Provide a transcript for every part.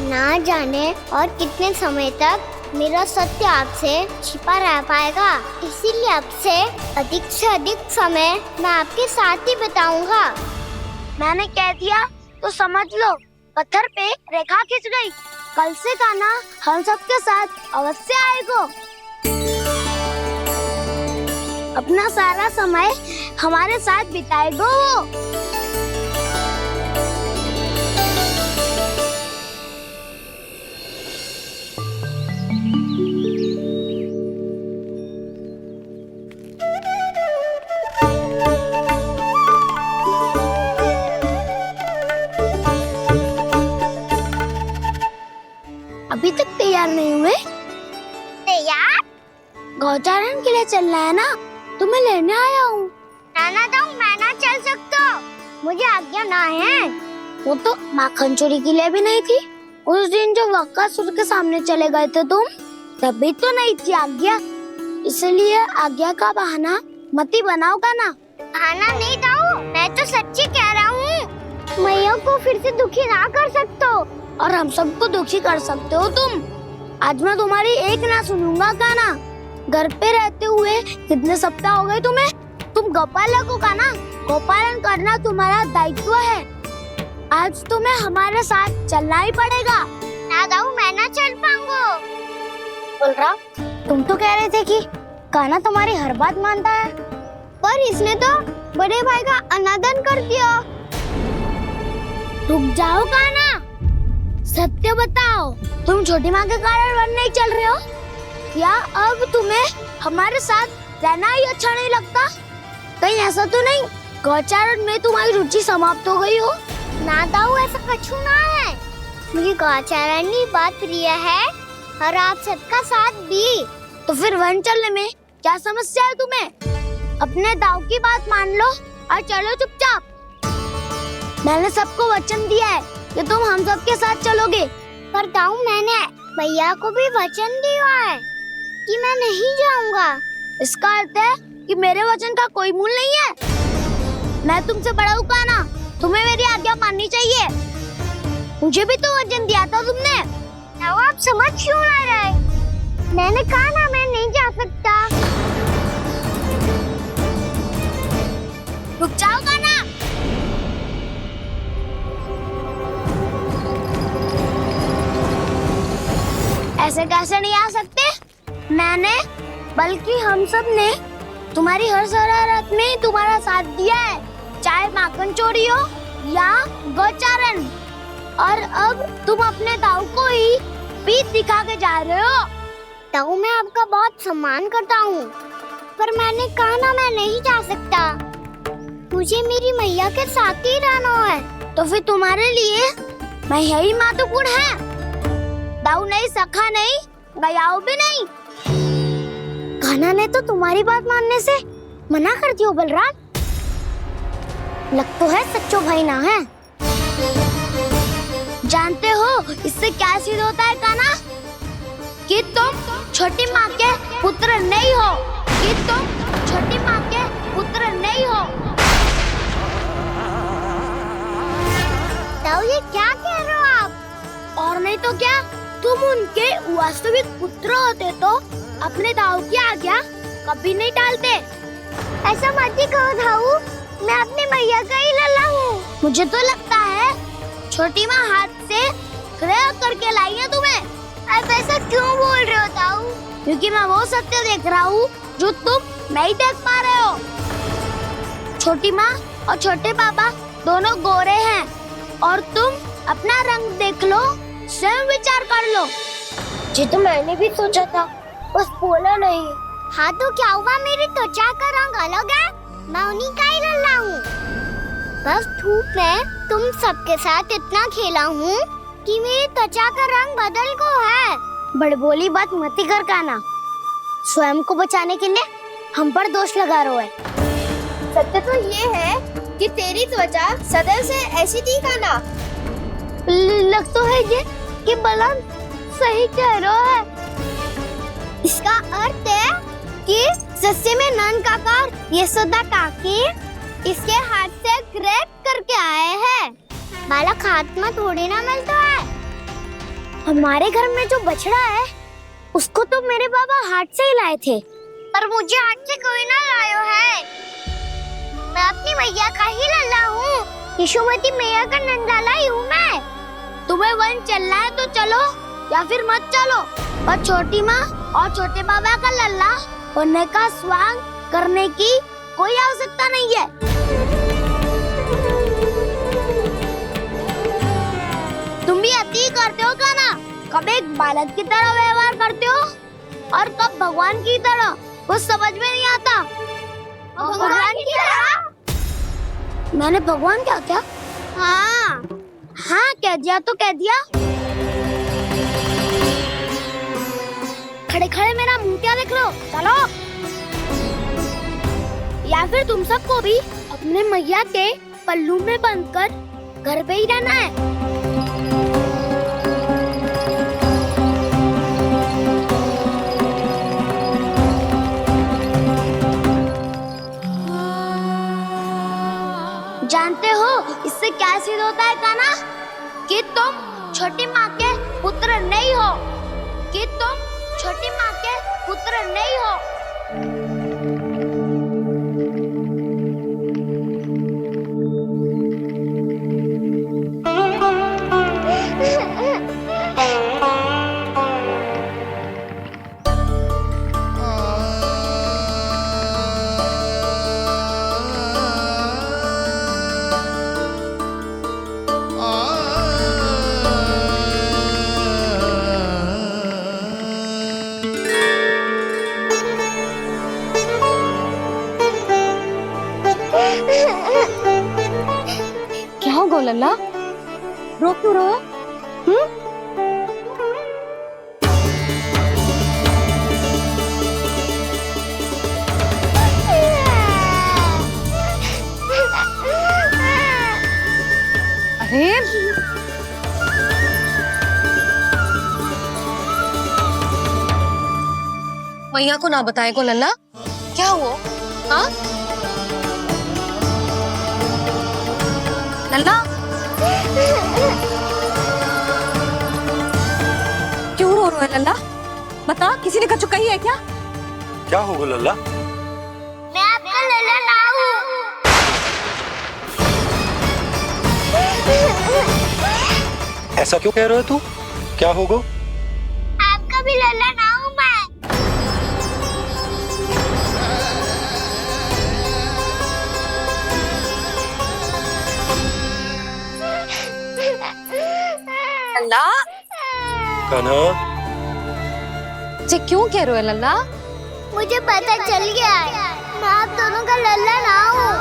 ना जाने और कितने समय तक मेरा सत्य आपसे छिपा रह पाएगा, इसीलिए आपसे अधिक से अधिक समय मैं आपके साथ ही बिताऊंगा। मैंने कह दिया तो समझ लो, पत्थर पे रेखा खिंच गई। कल से कान्हा हम सबके साथ अवश्य आएगा। अपना सारा समय हमारे साथ बिताएगा वो। अभी तक तैयार नहीं हुए? तैयार? गौचारण के लिए चलना है ना, तुम्हें लेने आया हूँ। नाना दाऊ, मैं ना चल सकता, मुझे आज्ञा ना है। वो तो माखन चोरी के लिए भी नहीं थी। उस दिन जो वक्कासुर के सामने चले गए थे तुम, तभी तो नहीं थी आज्ञा। इसलिए आज्ञा का बहाना मत ही बनाओ कान्हा। बहाना नहीं दाऊ, मैं तो सच्ची कह रहा हूँ। मैया को फिर से दुखी ना कर सकते हो। और हम सबको दुखी कर सकते हो तुम। आज मैं तुम्हारी एक ना सुनूंगा कान्हा। घर पे रहते हुए कितने सप्ताह हो गए तुम्हें? तुम गोपालक हो कान्हा, गोपालन करना तुम्हारा दायित्व है। आज तुम्हें हमारे साथ चलना ही पड़ेगा। ना दाऊ, मैं ना चल पाऊंगा। बलराम, तुम तो कह रहे थे कि कान्हा तुम्हारी हर बात मानता है, पर इसने तो बड़े भाई का अनादर कर दिया। रुक जाओ कान्हा, सत्य बताओ, तुम छोटी माँ के कारण वन नहीं चल रहे हो या अब तुम्हें हमारे साथ रहना ही अच्छा नहीं लगता? कहीं ऐसा तो नहीं गौचारण में तुम्हारी रुचि समाप्त हो गई हो? ना दाऊ, ऐसा कछु ना है। मुझे गौचारण की बात प्रिय है और आप सबका साथ भी। तो फिर वन चलने में क्या समस्या है तुम्हें? अपने दाऊ की बात मान लो और चलो चुपचाप। मैंने सबको वचन दिया है कि तुम हम सबके साथ चलोगे। पर दाऊ, मैंने भैया को भी वचन दिया है कि मैं नहीं जाऊंगा। इसका अर्थ है कि मेरे वचन का कोई मूल नहीं है। मैं तुमसे बड़ा हूँ कान्हा, तुम्हें मेरी आज्ञा माननी चाहिए। मुझे भी तो वचन दिया था तुमने। दाऊ, आप समझ क्यों ना रहे? मैंने कहा ना, मैं नहीं जा सकता। रुक जाओ कान्हा। ऐसे कैसे नहीं आ सकते? मैंने बल्कि हम सब ने तुम्हारी हर शरारत में तुम्हारा साथ दिया है, चाहे माखन चोरी हो या गौचारण। और अब तुम अपने दाऊ को ही पीठ दिखा के जा रहे हो। दाऊ, मैं आपका बहुत सम्मान करता हूँ, पर मैंने कहा ना, मैं नहीं जा सकता। मुझे मेरी मैया के साथ ही रहना है। तो फिर तुम्हारे लिए मैं यही महत्वपूर्ण है। दाऊ नहीं, सखा नहीं, गयाऊ भी नहीं। कान्हा ने तो तुम्हारी बात मानने से मना कर दिया बलराम। लग तो है सच्चो भाई ना है। जानते हो इससे क्या सिद्ध होता है कान्हा? कि तुम छोटी माँ के पुत्र नहीं हो, कि तुम छोटी माँ के पुत्र नहीं हो। दाऊ, ये क्या कह रहे हो आप? और नहीं तो क्या, तुम उनके वास्तविक पुत्र होते तो अपने दाऊ की आज्ञा कभी नहीं टालते। ऐसा मत ही कहो दाऊ, मैं अपने मैया का ही लल्ला हूँ। मुझे तो लगता है छोटी माँ हाथ से ग्रह करके लाई है तुम्हें। आप ऐसा क्यों बोल रहे हो दाऊ? क्योंकि मैं वो सत्य देख रहा हूँ जो तुम नहीं देख पा रहे हो। छोटी माँ और छोटे पापा दोनों गोरे हैं और तुम अपना रंग देख लो, स्वयं विचार कर लो। जी तो मैंने भी सोचा था, बस बोला नहीं। हाँ तो क्या हुआ, मेरी त्वचा का रंग अलग है, मैं उन्हीं का ही लल्ला हूँ। बस धूप में तुम सबके साथ इतना खेला हूँ कि मेरी त्वचा का रंग बदल को है। बड़बोली बात मत ही कर कान्हा। स्वयं को बचाने के लिए हम पर दोष लगा रहे है। सत्य तो ये है कि तेरी त्वचा सदैव से ऐसी थी कान्हा। लग तो है ये कि बलराम सही कह रहा है। इसका अर्थ है कि सस्ते में नन काका यशोदा काकी इसके हाथ से ग्रेट करके आए हैं। बालक हाथ में थोड़ी ना मिलता है। हमारे घर में जो बछड़ा है उसको तो मेरे बाबा हाट से ही लाए थे। पर मुझे हाथ से कोई ना लायो है। मैं अपनी मैया का ही लल्ला हूँ। यशोमती मैया का नंदलाला ही हूँ मैं। तुम्हें वन चलना है तो चलो या फिर मत चलो, और छोटी माँ और छोटे बाबा का लल्ला होने का स्वांग करने की कोई आवश्यकता नहीं है। तुम भी अति करते हो क्या ना? कब एक बालक की तरह व्यवहार करते हो और कब भगवान की तरह, कुछ समझ में नहीं आता। भगवान की तरह? मैंने भगवान क्या क्या? हाँ हाँ कह दिया तो कह दिया। खड़े खड़े मेरा मुंह क्या देख लो, चलो। या फिर तुम सबको भी अपने मैया के पल्लू में बंधकर घर पे ही रहना है। जानते हो इससे क्या सिद्ध होता है काना? कि तुम छोटी माँ के पुत्र नहीं हो, कि तुम छोटी माँ के पुत्र नहीं हो। क्या हो गो लल्ला, रो क्यों रहो? अरे मैया को ना बताए को लल्ला, क्या हुआ? हाँ लल्ला, क्यों रो रहे हो लल्ला? बता, किसी ने कछु कही है क्या? क्या होगा लल्ला? मैं आपका लल्ला ना हूँ। ऐसा क्यों कह रहे हो तू? क्या होगा? आपका भी लल्ला ना हूँ मैं। लल्ला, कान्हा, जे क्यों कह रहे हो लल्ला? मुझे पता चल गया है, मैं आप दोनों का लल्ला ना हूँ।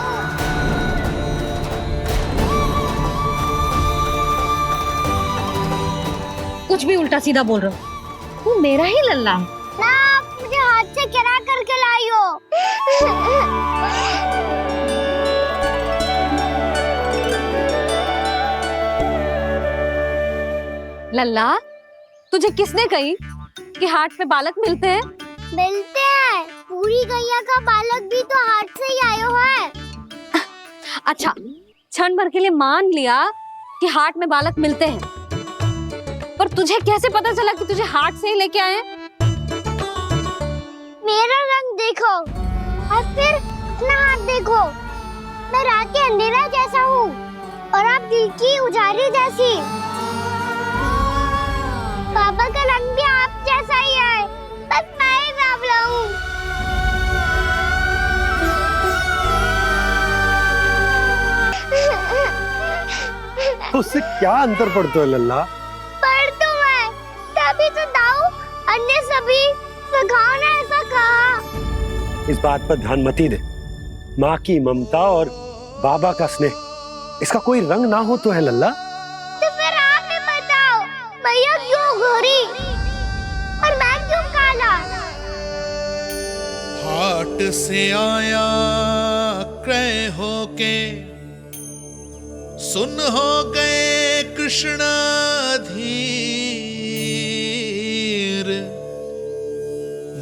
कुछ भी उल्टा सीधा बोल रहे हो, तू मेरा ही लल्ला है। ना आप मुझे हाथ से गिरा करके लाई हो। लल्ला, तुझे किसने कही कि हाट में बालक मिलते हैं? मिलते हैं, पूरी गैया का बालक भी तो हाट से ही आयो है। अच्छा, क्षण भर के लिए मान लिया कि हाट में बालक मिलते हैं, पर तुझे कैसे पता चला कि तुझे हाट से ही लेके आए? मेरा रंग देखो और फिर अपना हाथ देखो। मैं रात के अंधेरा जैसा हूँ और आप दिल की उजाली जैसी। पापा का रंग भी आप जैसा ही है, बस मैं ही बावला हूँ। तो उससे क्या अंतर पड़ता है लल्ला? पर तो मैं तभी तो दाऊ अन्य सभी सखाओ ने ऐसा कहा। इस बात पर ध्यान मत ही दे। माँ की ममता और बाबा का स्नेह, इसका कोई रंग ना हो तो है लल्ला। तो फिर आप ही बताओ, भैया क्यों गोरी और मैं क्यों काला? हाट से आया क्रय होके, सुन हो गए कृष्ण धीर।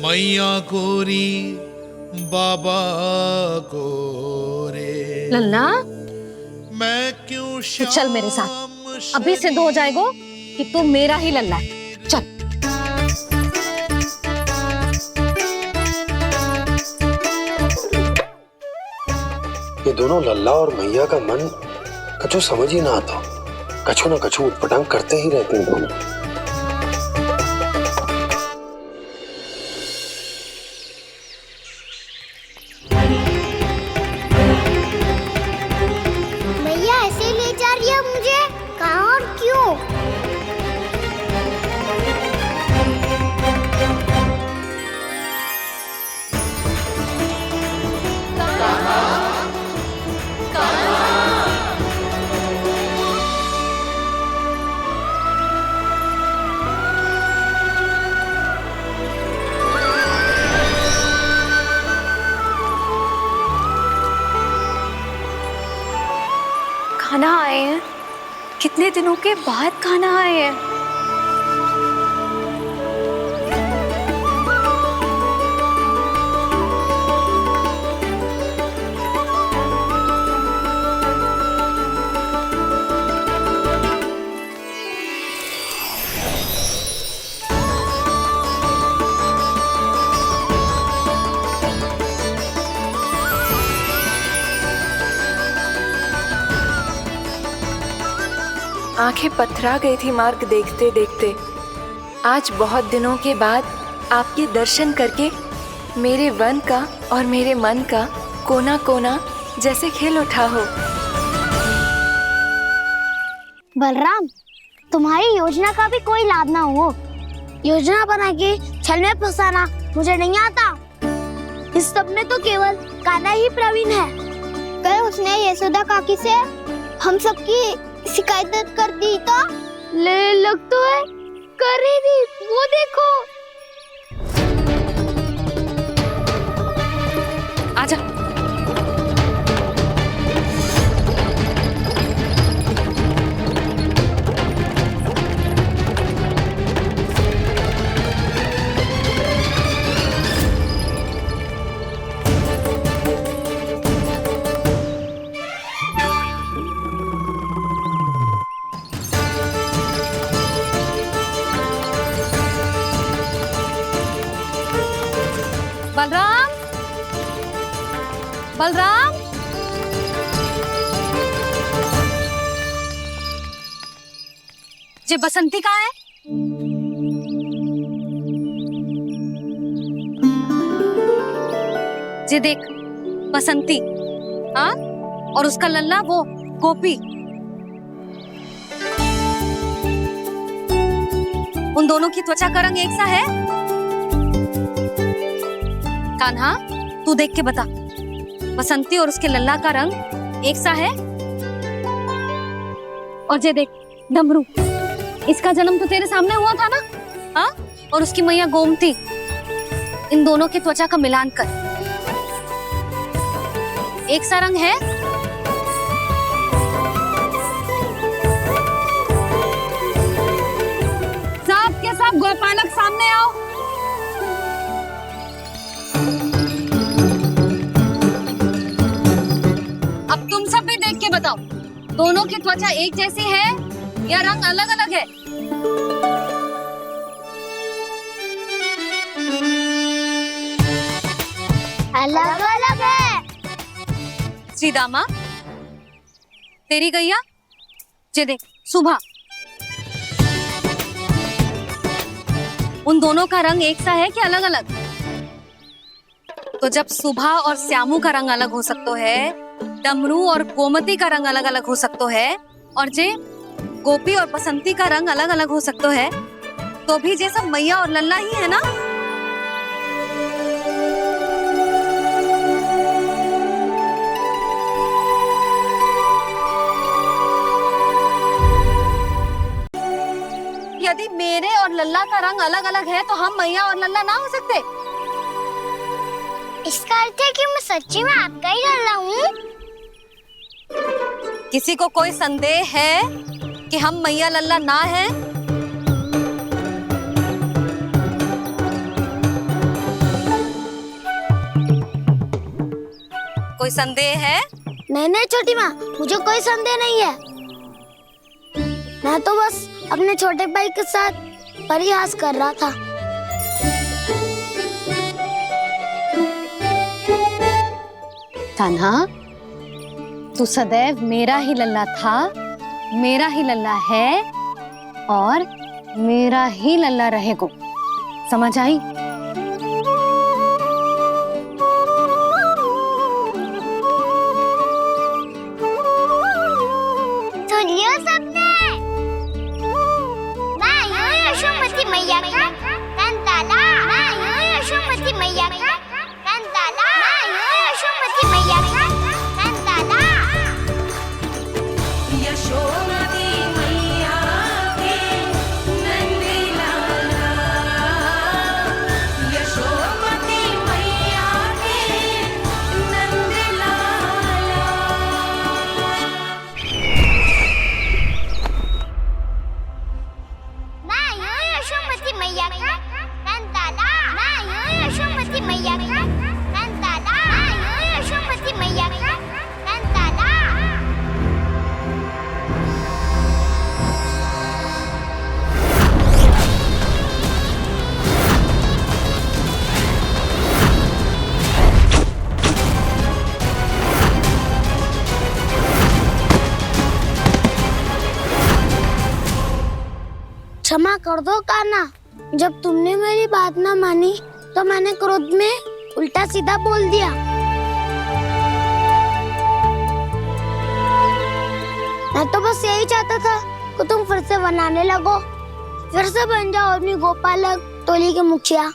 मैया गोरी बाबा गोरे, लल्ला, मैं क्यों तो चल मेरे साथ, अभी सिद्ध हो जाएगा कि तू मेरा ही लल्ला है। चल। ये दोनों लल्ला और मैया का मन कछु समझ ही ना आता, कछु ना कछु उटपटांग करते ही रहते हैं दोनों। मैया ऐसे ले जा रही है मुझे, कहाँ और क्यों? खाना आए हैं, कितने दिनों के बाद खाना आए हैं। आंखें पथरा गई थी मार्ग देखते देखते। आज बहुत दिनों के बाद आपके दर्शन करके मेरे वन का और मेरे मन का कोना कोना जैसे खिल उठा हो। बलराम, तुम्हारी योजना का भी कोई लाभ ना हो। योजना बना के छल में फंसाना मुझे नहीं आता। इस सब में तो केवल कान्हा ही प्रवीण है। कल उसने यशोदा काकी से हम सबकी शिकायत कर दी तो ले लग तो है कर ही दी, वो देखो। आजा। बलराम, बलराम, ये बसंती कहाँ है? ये देख बसंती, हाँ, और उसका लल्ला वो गोपी। उन दोनों की त्वचा का रंग एक सा है? कान्हा, तू देख के बता, बसंती और उसके लल्ला का रंग एक सा है? और ये देख डमरू, इसका जन्म तो तेरे सामने हुआ था ना? हाँ, और उसकी मैया गोमती, इन दोनों की त्वचा का मिलान कर एक सा रंग है? सब के सब गोपालक सामने आओ। अब तुम सब भी देख के बताओ, दोनों की त्वचा एक जैसी है या रंग अलग अलग है? अलग अलग है। श्रीदामा, तेरी गैया, ये देख सुभा, उन दोनों का रंग एक सा है कि अलग अलग? तो जब सुभा और श्यामू का रंग अलग हो सकता है, डमरू और गोमती का रंग अलग अलग हो सकता है, और जे गोपी और बसंती का रंग अलग अलग हो सकता है, तो भी जे सब मैया और लल्ला ही है ना? यदि मेरे और लल्ला का रंग अलग अलग है तो हम मैया और लल्ला ना हो सकते? इसका अर्थ है कि मैं सच्ची में आपका ही लल्ला हूँ? किसी को कोई संदेह है कि हम मैया लल्ला ना हैं? कोई संदेह है? नहीं नहीं छोटी माँ, मुझे कोई संदेह नहीं है। मैं तो बस अपने छोटे भाई के साथ परिहास कर रहा था। कान्हा, तू सदैव मेरा ही लल्ला था, मेरा ही लल्ला है और मेरा ही लल्ला रहेगा। समझ आई? सुन लियो सबने, मैं हूँ यशोमती मैया का कंताला, मैं हूँ यशोमती मैया का कंताला, मैं हूँ यशोमती मैया का कंताला। यशोमती मैया के नंदी लाला, यशोमती मैया के नंदी लाला। मैं हूँ यशोमती मैया का कंताला, मैं हूँ यशोमती मैया का कंताला, मैं हूँ यशोमती मैया का कंताला। क्षमा कर दो कान्हा, जब तुमने मेरी बात ना मानी तो मैंने क्रोध में उल्टा सीधा बोल दिया। मैं तो बस यही चाहता था कि तुम फिर से बनाने लगो, फिर से बन जाओ अपनी गोपालक टोली के मुखिया।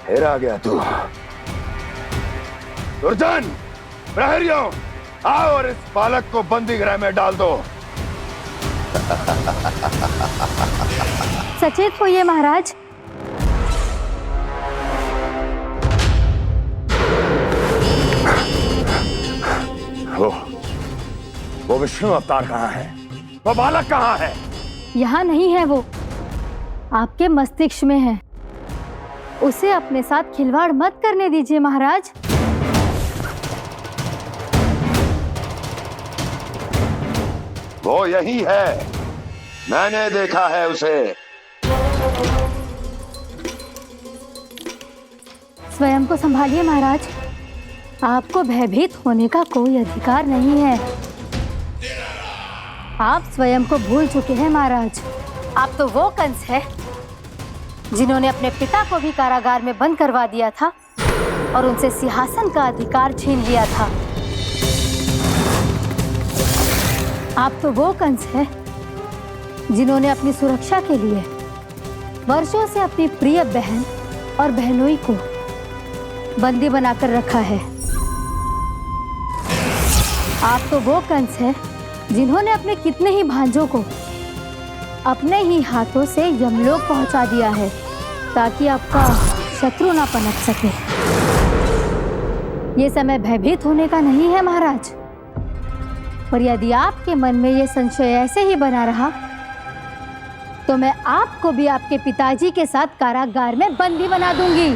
फिर आ गया तू। दुर्जन, प्रहरियों, आओ और इस बालक को बंदी गृह में डाल दो। सचेत होइए महाराज। वो विष्णु अवतार कहाँ है? वो बालक कहाँ है? यहाँ नहीं है, वो आपके मस्तिष्क में है। उसे अपने साथ खिलवाड़ मत करने दीजिए महाराज। वो यही है, मैंने देखा है उसे। स्वयं को संभालिए महाराज, आपको भयभीत होने का कोई अधिकार नहीं है। आप स्वयं को भूल चुके हैं महाराज। आप तो वो कंस है जिन्होंने अपने पिता को भी कारागार में बंद करवा दिया था और उनसे सिंहासन का अधिकार छीन लिया था। आप तो वो कंस है जिन्होंने अपनी सुरक्षा के लिए वर्षों से अपनी प्रिय बहन और बहनोई को बंदी बनाकर रखा है। आप तो वो कंस है जिन्होंने अपने कितने ही भांजों को अपने ही हाथों से यमलोक पहुंचा दिया है ताकि आपका शत्रु ना पनप सके। ये समय भयभीत होने का नहीं है महाराज, पर यदि आपके मन में ये संशय ऐसे ही बना रहा तो मैं आपको भी आपके पिताजी के साथ कारागार में बंदी बना दूंगी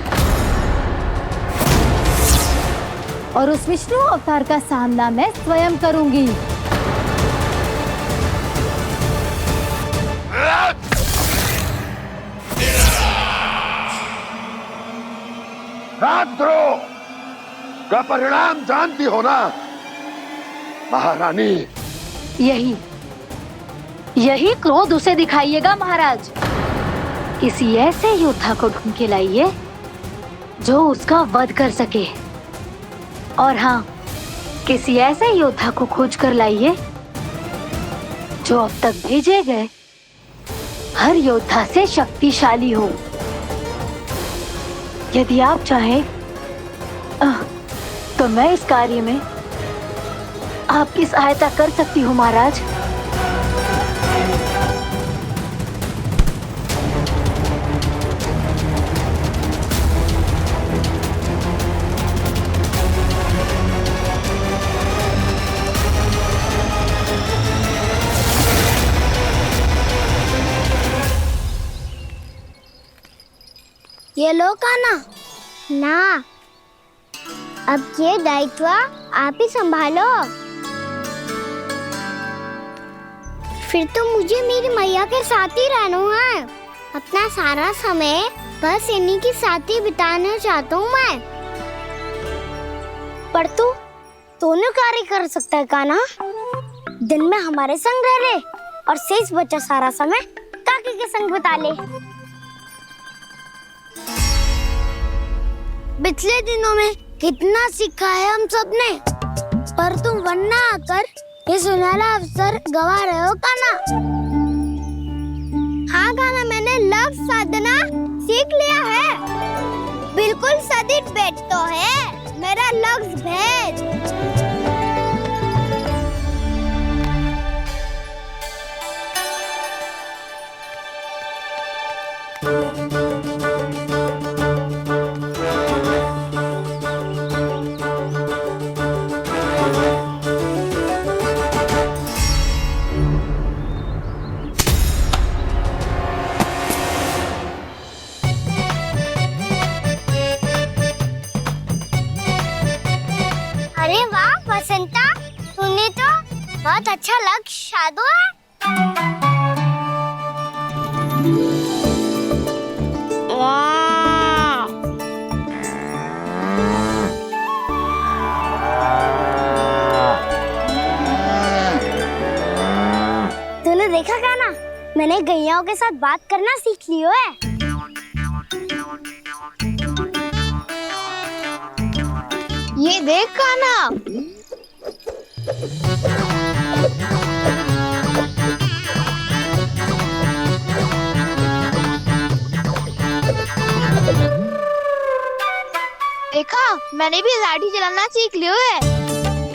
और उस विष्णु अवतार का सामना मैं स्वयं करूंगी। राजद्रोह का परिणाम जानती हो ना महारानी? यही क्रोध उसे दिखाइएगा महाराज। किसी ऐसे योद्धा को ढूंढ के लाइए जो उसका वध कर सके, और हाँ, किसी ऐसे योद्धा को खोज कर लाइए जो अब तक भेजे गए हर योद्धा से शक्तिशाली हो। यदि आप चाहें तो मैं इस कार्य में आपकी सहायता कर सकती हूँ महाराज। ये लो काना। ना, अब ये दायित्व आप ही संभालो। फिर तो मुझे मेरी मैया के साथ ही रहना है। अपना सारा समय बस इन्हीं के साथ ही बिताना चाहता हूँ मैं। पर तू दोनों कार्य कर सकता है काना। दिन में हमारे संग रह ले और शेष बचा सारा समय काकी के संग बिता ले। पिछले दिनों में कितना सीखा है हम सब ने, पर तुम वरना आकर ये सुनहरा अवसर गवा रहे हो काना। हाँ काना, मैंने लक्ष्य साधना सीख लिया है। बिल्कुल सदित भेद तो है मेरा लक्ष्य भेद। अरे वाह वसंता, तूने तो बहुत अच्छा लक्ष्य साधा है। वाह! तूने देखा काना, मैंने गैयाओं के साथ बात करना सीख लियो है। ये देख काना, देखा मैंने भी लाठी चलाना सीख लियो है।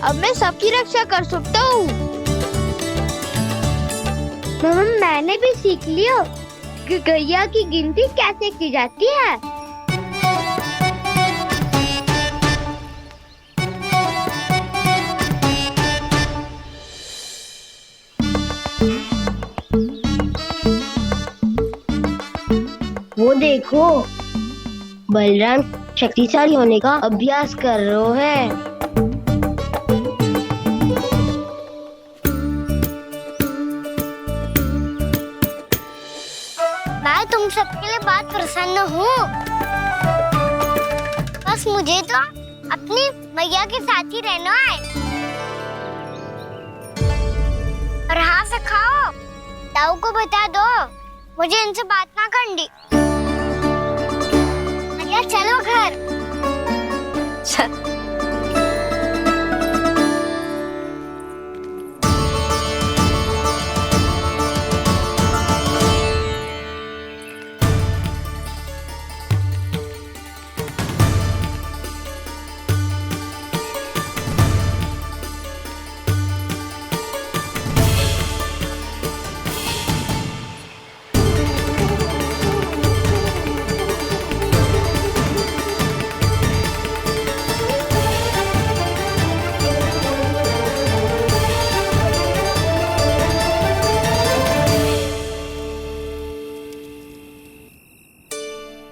अब मैं सबकी रक्षा कर सकता हूँ। मैंने भी सीख लियो कि गैया की गिनती कैसे की जाती है। वो देखो, बलराम शक्तिशाली होने का अभ्यास कर रहे हैं। मैं तुम सबके लिए बहुत प्रसन्न हूँ। बस मुझे तो अपनी मैया के साथ ही रहना है। और हाँ से खाओ, ताऊ को बता दो मुझे इनसे बात ना करनी। मैया चलो घर।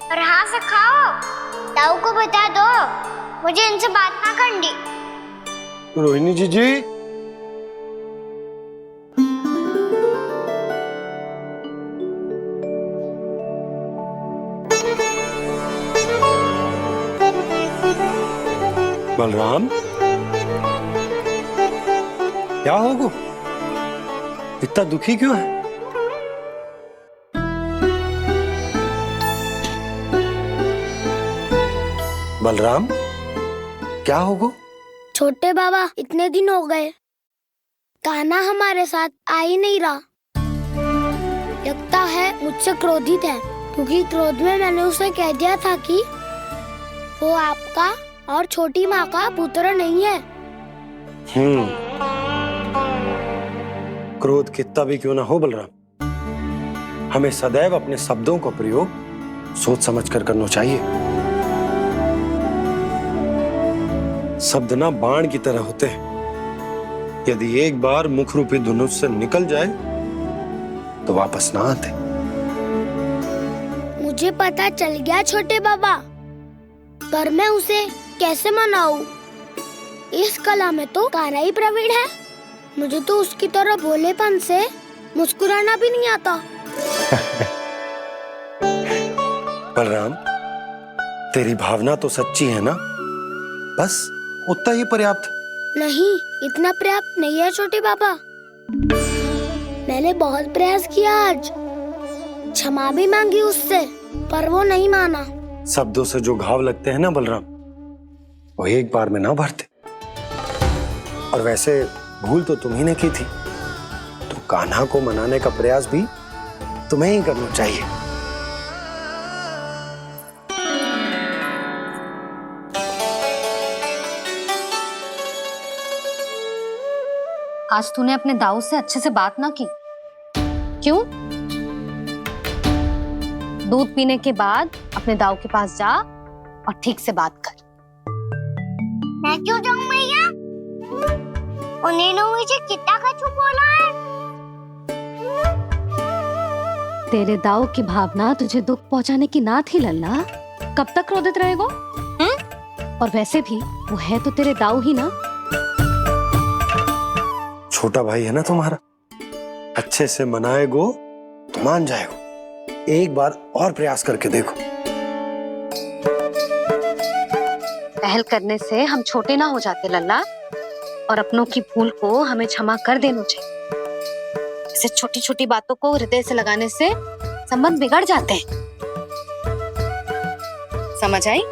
और हाँ से खाओ, ताऊ को बता दो मुझे इनसे बात ना करनी। रोहिणी जी बलराम, क्या होगा? इतना दुखी क्यों है? बलराम, क्या होगा? छोटे बाबा, इतने दिन हो गए, कान्हा हमारे साथ आ ही नहीं रहा। लगता है मुझसे क्रोधित है, क्योंकि क्रोध में मैंने उसे कह दिया था कि वो आपका और छोटी माँ का पुत्र नहीं है। क्रोध कितना भी क्यों ना हो बलराम, हमें सदैव अपने शब्दों का प्रयोग सोच समझ कर करना चाहिए। शब्द ना बाण की तरह होते हैं, यदि एक बार मुख रूपी धनुष से निकल जाए तो वापस ना आते। मुझे पता चल गया छोटे बाबा, पर मैं उसे कैसे मनाऊं? इस कला में तो कान्हा ही प्रवीण है। मुझे तो उसकी तरह भोलेपन से मुस्कुराना भी नहीं आता। बलराम, तेरी भावना तो सच्ची है ना? बस उतना ही पर्याप्त। नहीं, इतना पर्याप्त नहीं है छोटे बाबा। मैंने बहुत प्रयास किया आज, क्षमा भी मांगी उससे, पर वो नहीं माना। शब्दों से जो घाव लगते हैं ना बलराम, वो एक बार में ना भरते। और वैसे भूल तो तुम्ही ने की थी, तो कान्हा को मनाने का प्रयास भी तुम्हें ही करना चाहिए। आज तूने अपने दाऊ से अच्छे से बात ना की, क्यों? दूध पीने के बाद अपने दाऊ के पास जा और ठीक से बात कर। मैं क्यों जाऊं भैया? उन्होंने मुझे कितना कछु बोला है। तेरे दाऊ की भावना तुझे दुख पहुंचाने की ना थी लल्ला। कब तक क्रोधित रहेगो? और वैसे भी वो है तो तेरे दाऊ ही ना। छोटा भाई है ना तुम्हारा, अच्छे से मनाएगो तो मान जाएगो। एक बार और प्रयास करके देखो। पहल करने से हम छोटे ना हो जाते लल्ला, और अपनों की भूल को हमें क्षमा कर देना चाहिए। ऐसे छोटी छोटी बातों को हृदय से लगाने से संबंध बिगड़ जाते हैं। समझ आई?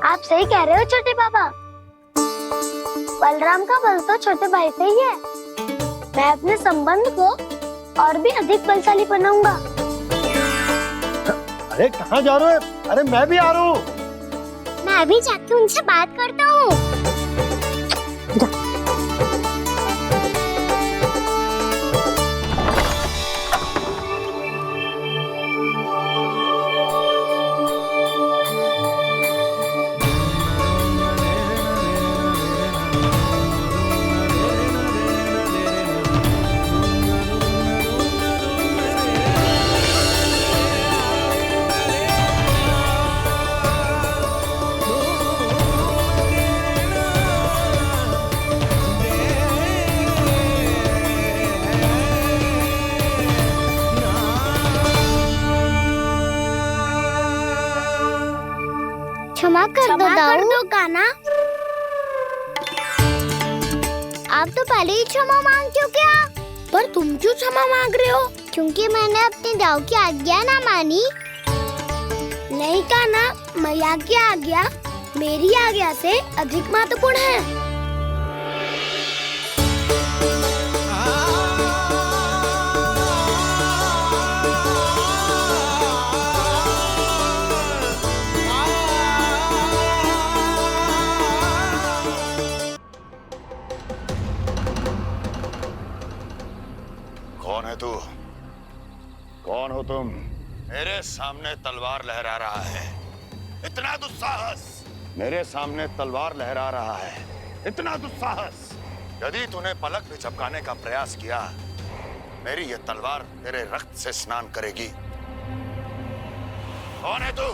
आप सही कह रहे हो छोटे बाबा। बलराम का बल तो छोटे भाई से ही है। मैं अपने संबंध को और भी अधिक बलशाली बनाऊंगा। अरे कहाँ जा रहे हो? अरे मैं भी आ रहा हूँ। मैं अभी जाके उनसे बात करता हूँ। क्षमा कर दो कान्हा। आप तो पहले ही क्षमा मांग चुके हो। पर तुम क्यों क्षमा मांग रहे हो? क्योंकि मैंने अपने दाऊ की आज्ञा ना मानी। नहीं कान्हा, मैया की आज्ञा मेरी आज्ञा से अधिक महत्वपूर्ण है। कौन है तू? कौन हो तुम? मेरे सामने तलवार लहरा रहा है। इतना दुस्साहस! मेरे सामने तलवार लहरा रहा है। इतना दुस्साहस! यदि तूने पलक भी झपकाने का प्रयास किया, मेरी ये तलवार तेरे रक्त से स्नान करेगी। कौन है तू?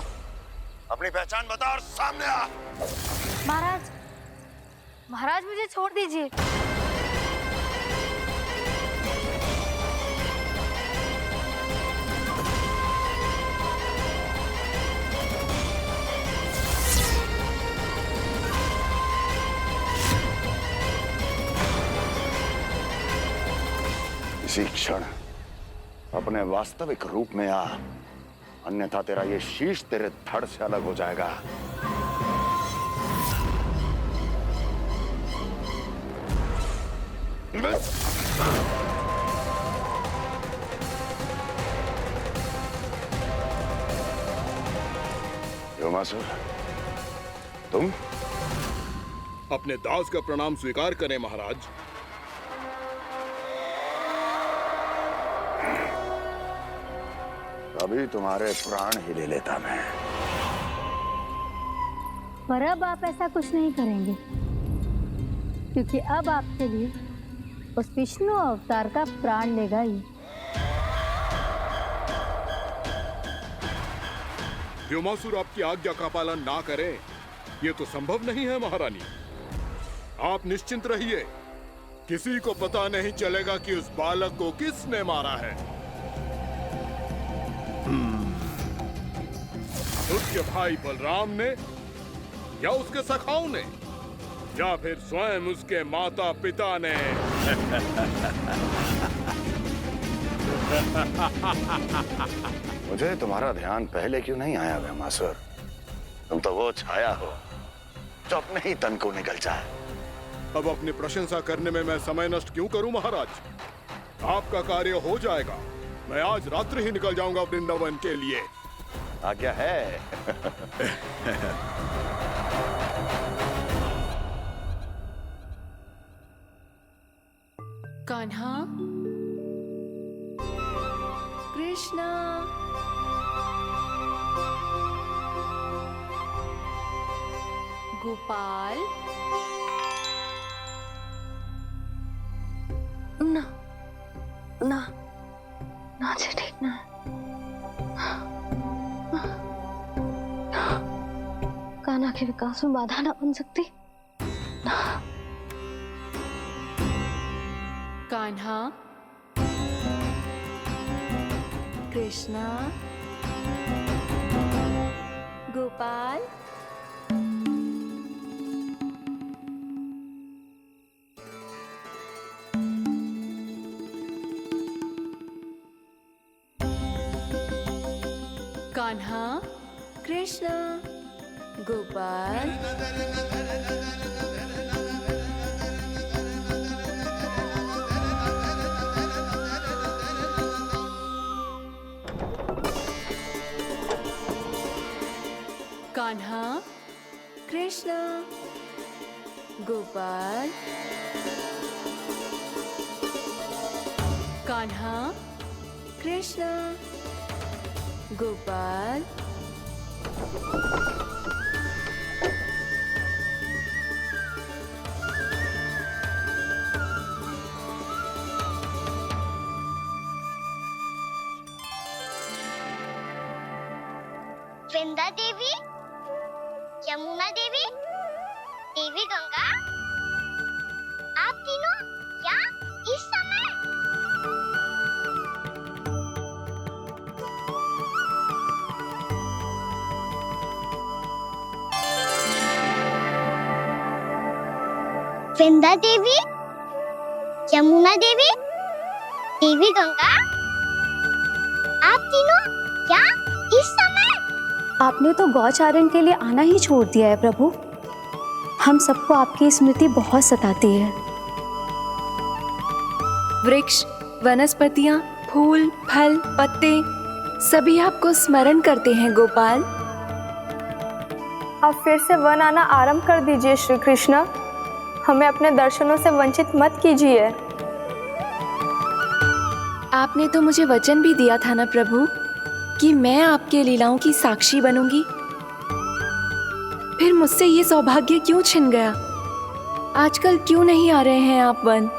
अपनी पहचान बता और सामने आ। महाराज, महाराज मुझे छोड़ दीजिए। इसी क्षण अपने वास्तविक रूप में आ, अन्यथा तेरा ये शीश तेरे धड़ से अलग हो जाएगा। योमासुर, तुम? अपने दास का प्रणाम स्वीकार करें महाराज। अभी तुम्हारे प्राण ही ले लेता मैं। पर अब आप ऐसा कुछ नहीं करेंगे, क्योंकि अब आपके लिए उस विष्णु अवतार का प्राण लेगा ही। व्योमासुर आपकी आज्ञा का पालन ना करे, ये तो संभव नहीं है महारानी। आप निश्चिंत रहिए, किसी को पता नहीं चलेगा कि उस बालक को किसने मारा है। उसके भाई बलराम ने, या उसके सखाओं ने, या फिर स्वयं उसके माता पिता ने। मुझे तुम्हारा ध्यान पहले क्यों नहीं आया व्योमासुर? तुम तो वो छाया हो जो अपने ही तन को निगल जाए। अब अपनी प्रशंसा करने में मैं समय नष्ट क्यों करूं महाराज? आपका कार्य हो जाएगा। मैं आज रात्रि ही निकल जाऊंगा वृंदावन के लिए। आज्ञा है। कान्हा, कृष्णा, गोपाल। ना ना ना जी, ठीक ना। कान्हा के विकास में बाधा ना बन सकती। कान्हा, कृष्णा, गोपाल। कान्हा, कृष्णा, गोपाल। कान्हा, कृष्णा, गोपाल। कान्हा, कृष्णा, गोपाल। वृंदा देवी, यमुना देवी, देवी गंगा, आप तीनों यहाँ इस समय? वृंदा देवी, यमुना देवी, देवी गंगा, आप तीनों यहाँ इस समय? आपने तो गौचारण के लिए आना ही छोड़ दिया है प्रभु। हम सबको आपकी स्मृति बहुत सताती है। वृक्ष, वनस्पतियां, फूल, फल, पत्ते सभी आपको स्मरण करते हैं गोपाल। अब फिर से वन आना आरंभ कर दीजिए श्री कृष्ण। हमें अपने दर्शनों से वंचित मत कीजिए। आपने तो मुझे वचन भी दिया था ना प्रभु कि मैं आपके लीलाओं की साक्षी बनूंगी। फिर मुझसे ये सौभाग्य क्यों छिन गया? आजकल क्यों नहीं आ रहे हैं आप वन?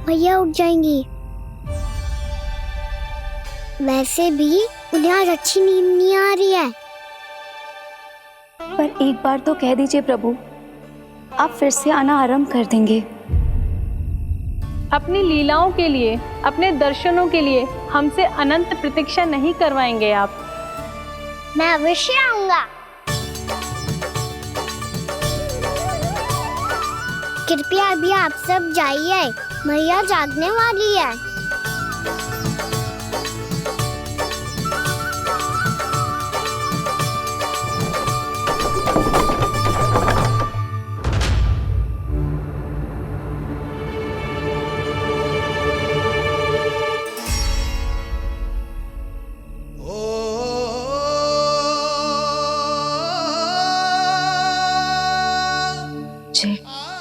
भैया उठ जाएंगी। वैसे भी उन्हें आज अच्छी नींद नहीं आ रही है। पर एक बार तो कह दीजिए प्रभु, आप फिर से आना आरंभ कर देंगे। अपनी लीलाओं के लिए, अपने दर्शनों के लिए हमसे अनंत प्रतीक्षा नहीं करवाएंगे आप? मैं अवश्य आऊंगा। कृपया अभी आप सब जाइए, मैया जागने वाली है।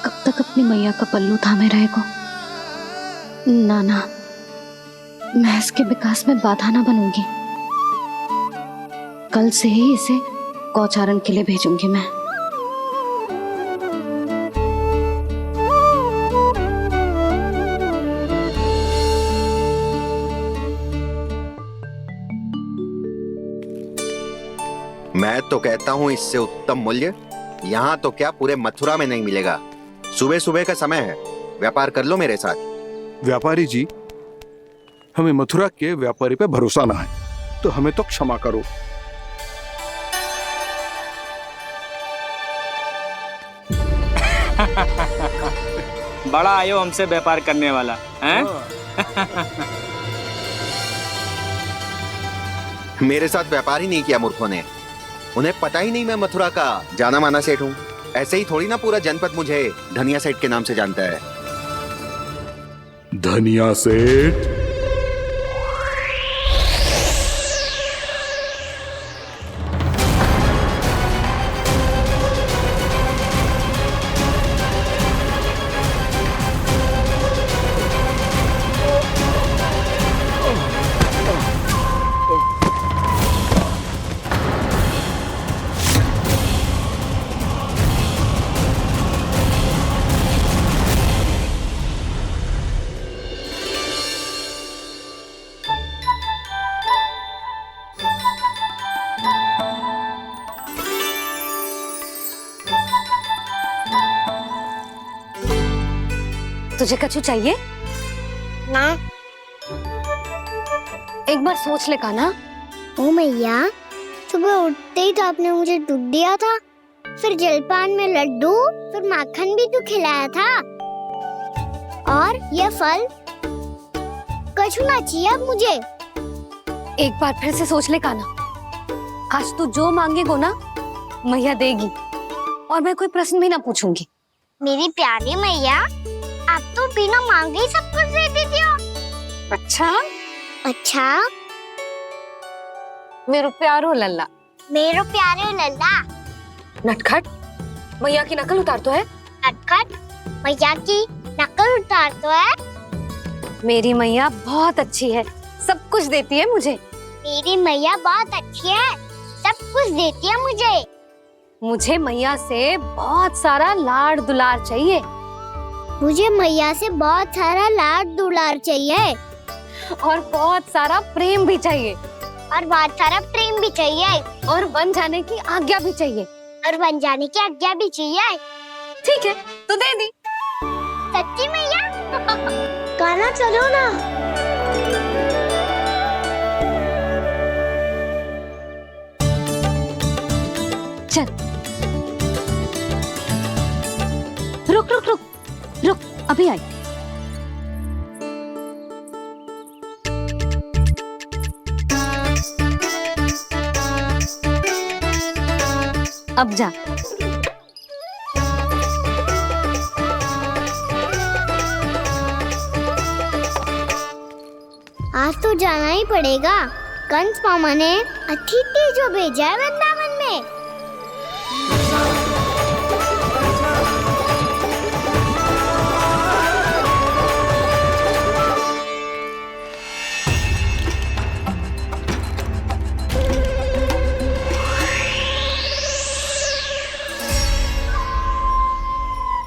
कब तक अपनी मैया का पल्लू थामे रहेगो। ना, मैं इसके विकास में बाधा ना बनूंगी। कल से ही इसे गौचारण के लिए भेजूंगी मैं। मैं तो कहता हूँ इससे उत्तम मूल्य यहाँ तो क्या पूरे मथुरा में नहीं मिलेगा। सुबह सुबह का समय है, व्यापार कर लो मेरे साथ। व्यापारी जी, हमें मथुरा के व्यापारी पे भरोसा ना है, तो हमें तो क्षमा करो। बड़ा आयो हमसे व्यापार करने वाला हैं? मेरे साथ व्यापार ही नहीं किया मूर्खों ने। उन्हें पता ही नहीं मैं मथुरा का जाना माना सेठ हूँ। ऐसे ही थोड़ी ना पूरा जनपद मुझे धनिया सेठ के नाम से जानता है। धनिया सेठ? तुझे कछु चाहिए? ना। एक बार सोच ले कान्हा। ओ मैया, सुबह उठते ही तो आपने मुझे दूध दिया था, फिर जलपान में लड्डू, फिर माखन भी तो खिलाया था। और ये फल कछु ना चाहिए अब मुझे। एक बार फिर से सोच ले कान्हा। आज तू जो मांगेगो ना मैया देगी, और मैं कोई प्रश्न भी ना पूछूंगी। मेरी प्यारी मैया, आप तो बिना मांगे ही सब कुछ दे देती हो। अच्छा मेरो प्यारो लल्ला। मेरो प्यारे लल्ला। नटखट, मैया की नकल उतार तो है। नटखट, मैया की नकल उतार तो है। मेरी मैया बहुत अच्छी है, सब कुछ देती है मुझे। मेरी मैया बहुत अच्छी है, सब कुछ देती है मुझे। मुझे मैया से बहुत सारा लाड़ दुलार चाहिए। मुझे मैया से बहुत सारा लाड दुलार चाहिए, और बहुत सारा प्रेम भी चाहिए, और बहुत सारा प्रेम भी चाहिए, और बन जाने की आज्ञा भी चाहिए, और बन जाने की आज्ञा भी चाहिए। ठीक है, तो दे दी। सच्ची मैया? कान्हा चलो ना। चल। रुक, अभी आई। अब जा। आज तो जाना ही पड़ेगा। कंस मामा ने अतिथि जो भेजा है वृंदावन में।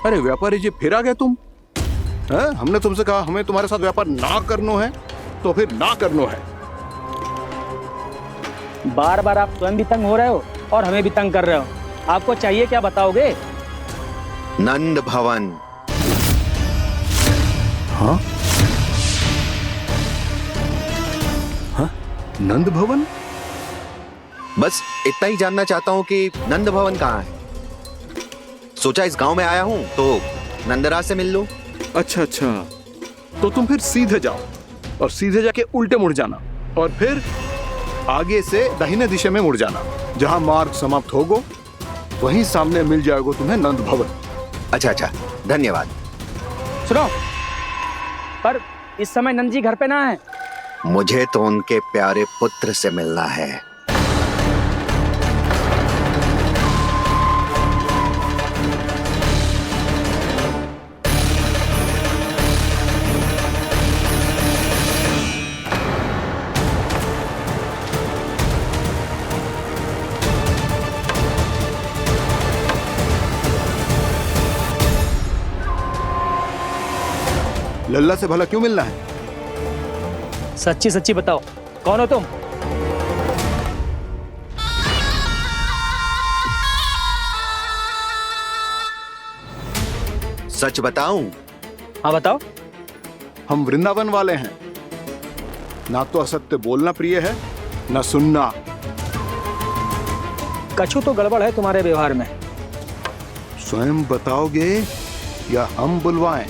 अरे व्यापारी जी, फिर आ गए तुम? हैं? हमने तुमसे कहा हमें तुम्हारे साथ व्यापार ना करनो है, तो फिर ना करनो है। बार बार आप स्वयं भी तंग हो रहे हो और हमें भी तंग कर रहे हो। आपको चाहिए क्या बताओगे? नंद भवन। हाँ? हाँ? नंद भवन? बस इतना ही जानना चाहता हूँ कि नंद भवन कहाँ है। सोचा इस गांव में आया हूँ तो नंदराज से मिल लूं। अच्छा, तो तुम फिर सीधे जाओ और सीधे जाके उल्टे मुड़ जाना, और फिर आगे से दाहिने दिशा में मुड़ जाना। जहां मार्ग समाप्त होगो वहीं सामने मिल जाएगा तुम्हें नंद भवन। अच्छा, धन्यवाद। सुनो, पर इस समय नंद जी घर पे ना है। मुझे तो उनके प्यारे पुत्र से मिलना है। लल्ला से भला क्यों मिलना है? सच्ची सच्ची बताओ, कौन हो तुम? सच बताऊं? हाँ बताओ। हम वृंदावन वाले हैं। ना तो असत्य बोलना प्रिय है, ना सुनना। कछु तो गड़बड़ है तुम्हारे व्यवहार में। स्वयं बताओगे या हम बुलवाएं?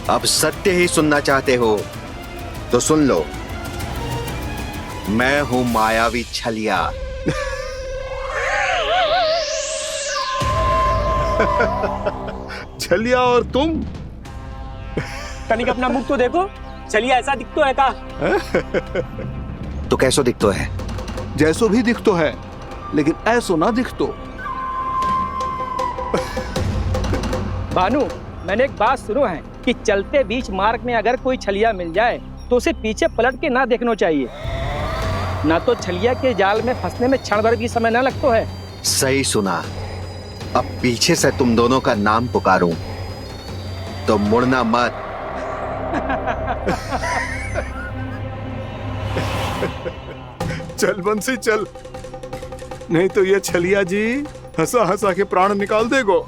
अब सत्य ही सुनना चाहते हो तो सुन लो। मैं हूं मायावी छलिया। छलिया और तुम? तनिक अपना मुख तो देखो, चलिए ऐसा दिखतो है का? तो कैसो दिखतो है? जैसो भी दिखतो है, लेकिन ऐसो ना दिखतो। भानु, मैंने एक बात सुनो है कि चलते बीच मार्ग में अगर कोई छलिया मिल जाए तो उसे पीछे पलट के ना देखना चाहिए, ना तो छलिया के जाल में फंसने में क्षण भर भी समय ना लगतो है। सही सुना। अब पीछे से तुम दोनों का नाम पुकारूं तो मुड़ना मत। चल बंसी चल, नहीं तो ये छलिया जी हंसा हंसा के प्राण निकाल देगो।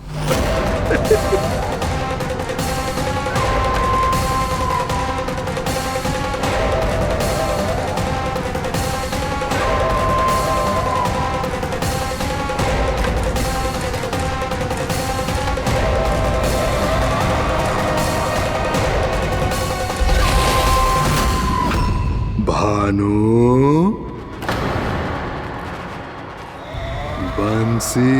भानु, बंसी।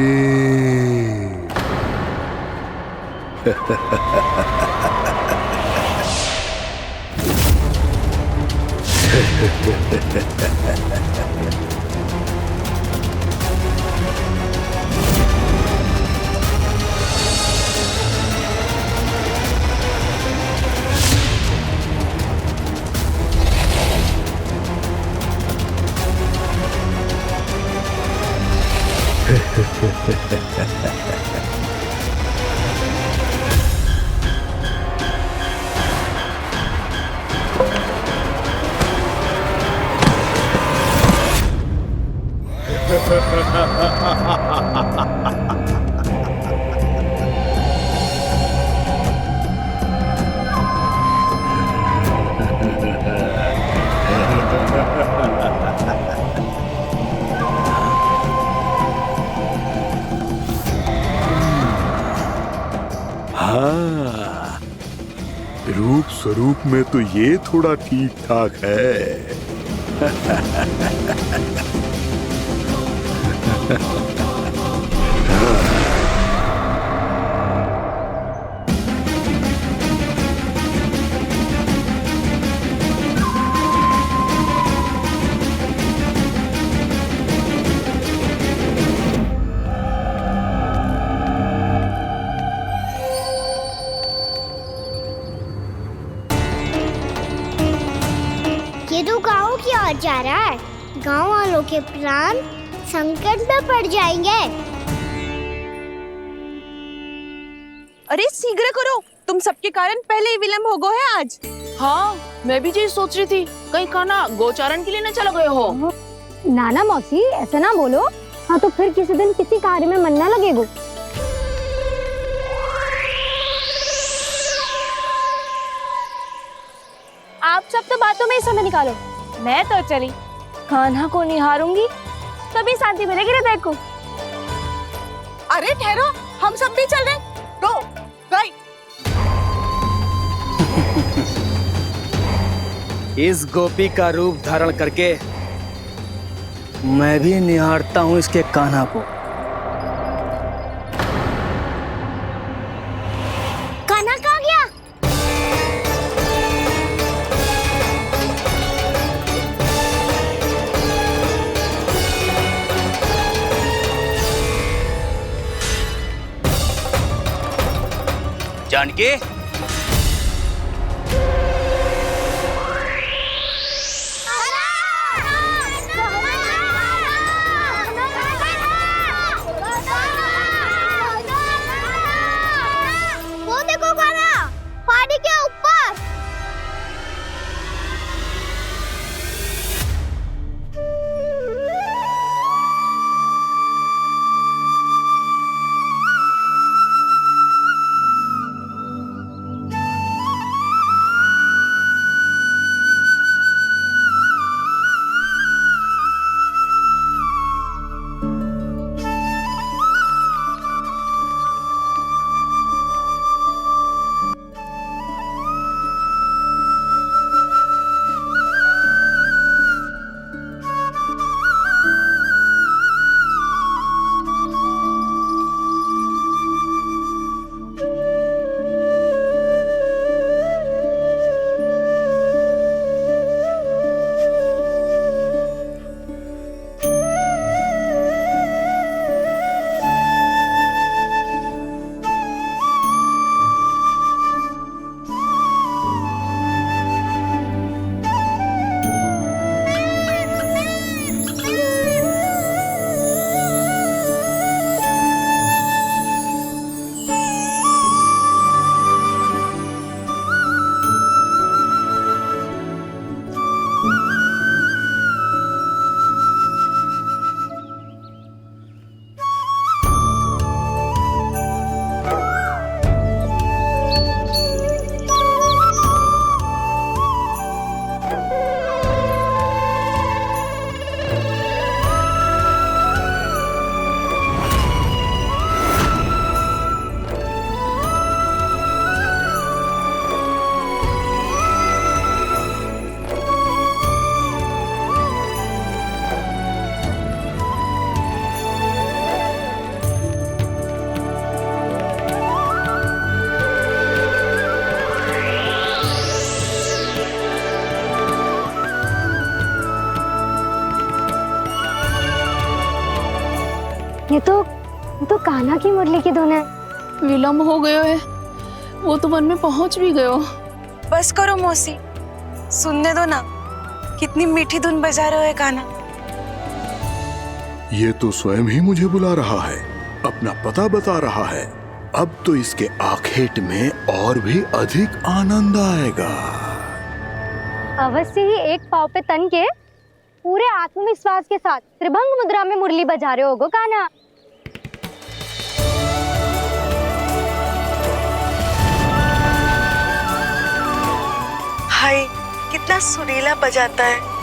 हाँ, रूप स्वरूप में तो ये थोड़ा ठीक ठाक है। ये तो गाँव की ओर जा रहा है। गाँव वालों के प्राण संकट में पड़ जाएंगे। अरे शीघ्र करो, तुम सबके कारण पहले ही विलंब हो गए है आज। हाँ, मैं भी यही सोच रही थी, कहीं खाना गोचारण के लिए न चला गए हो। नाना मौसी, ऐसा ना बोलो। हाँ तो फिर किसी दिन किसी कार्य में मन ना लगेगा। आप सब तो बातों में ही समय निकालो। मैं तो चली कान्हा को निहारूंगी, तभी शांति मिलेगी हृदय को। अरे ठहरो, हम सब भी चल रहे। रो, गई। इस गोपी का रूप धारण करके मैं भी निहारता हूँ इसके कान्हा को। कान्हा कहाँ गया? जानकी, ये तो कान्हा की मुरली की धुन है। विलम्ब हो गयो है, वो तो वन में पहुंच भी गयो। बस करो मौसी, सुनने दो ना, कितनी मीठी धुन बजा रहे हो कान्हा। ये तो स्वयं ही मुझे बुला रहा है, अपना पता बता रहा है। अब तो इसके आखेट में और भी अधिक आनंद आएगा। अवश्य ही एक पाँव पे तन के पूरे आत्मविश्वास के साथ त्रिभंग मुद्रा में मुरली बजा रहे होगो कान्हा। हाय, कितना सुरीला बजाता है।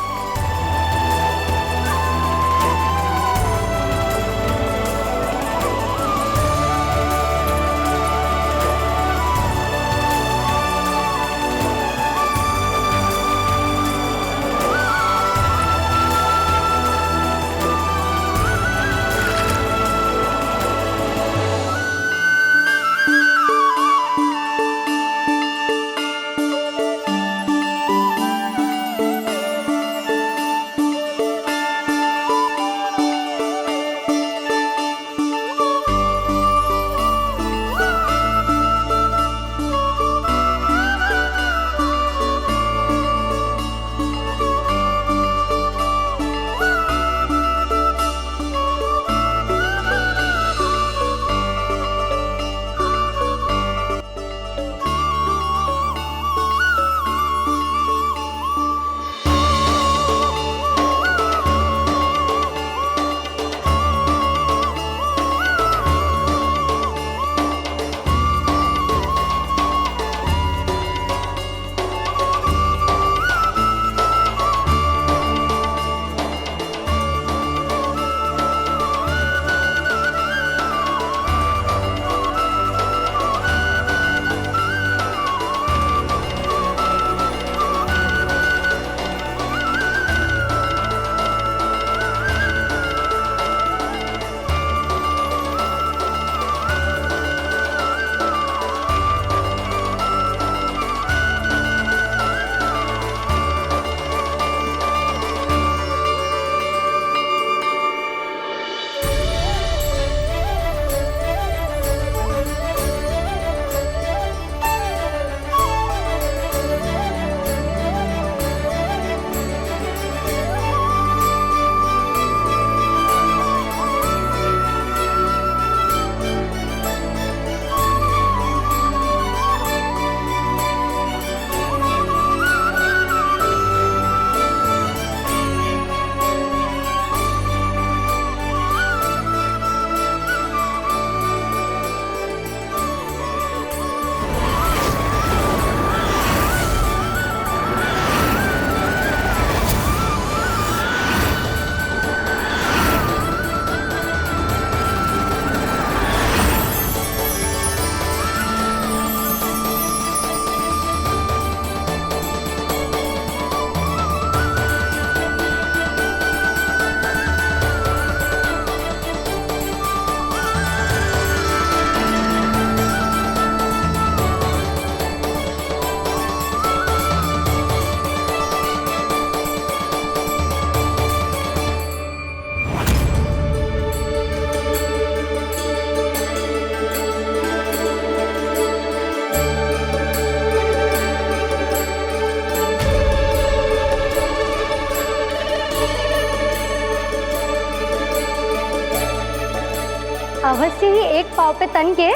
अवश्य ही एक पाँव पे तन के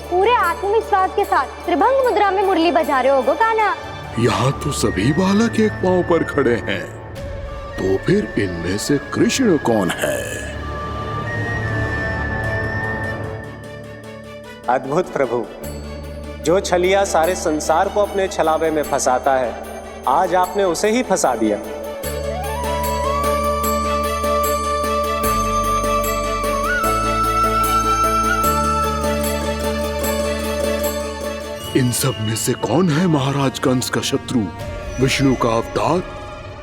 पूरे आत्मविश्वास के साथ त्रिभंग मुद्रा में मुरली बजा रहे होगो कान्हा। यहाँ तो सभी बालक एक पांव पर खड़े हैं, तो फिर इनमें से कृष्ण कौन है? अद्भुत प्रभु, जो छलिया सारे संसार को अपने छलावे में फंसाता है, आज आपने उसे ही फंसा दिया। इन सब में से कौन है महाराज कंस का शत्रु, विष्णु का अवतार?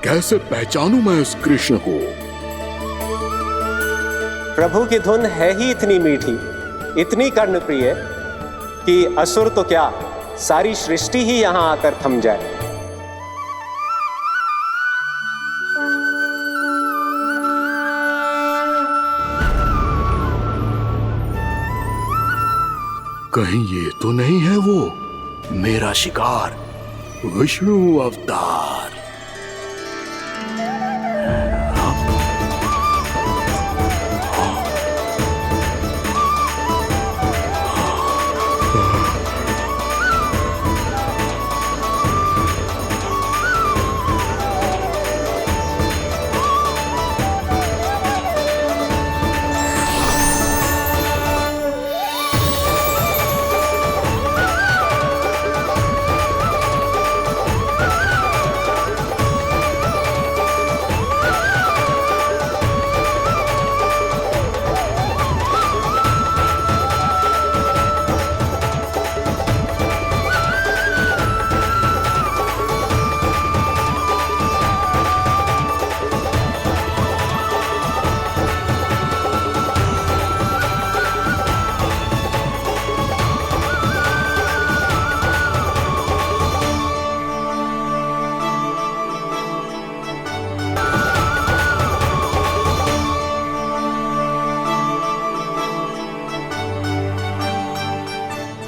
कैसे पहचानूं मैं उस कृष्ण को? प्रभु की धुन है ही इतनी मीठी, इतनी कर्णप्रिय कि असुर तो क्या, सारी सृष्टि ही यहां आकर थम जाए। कहीं ये तो नहीं है वो मेरा शिकार विष्णु अवतार?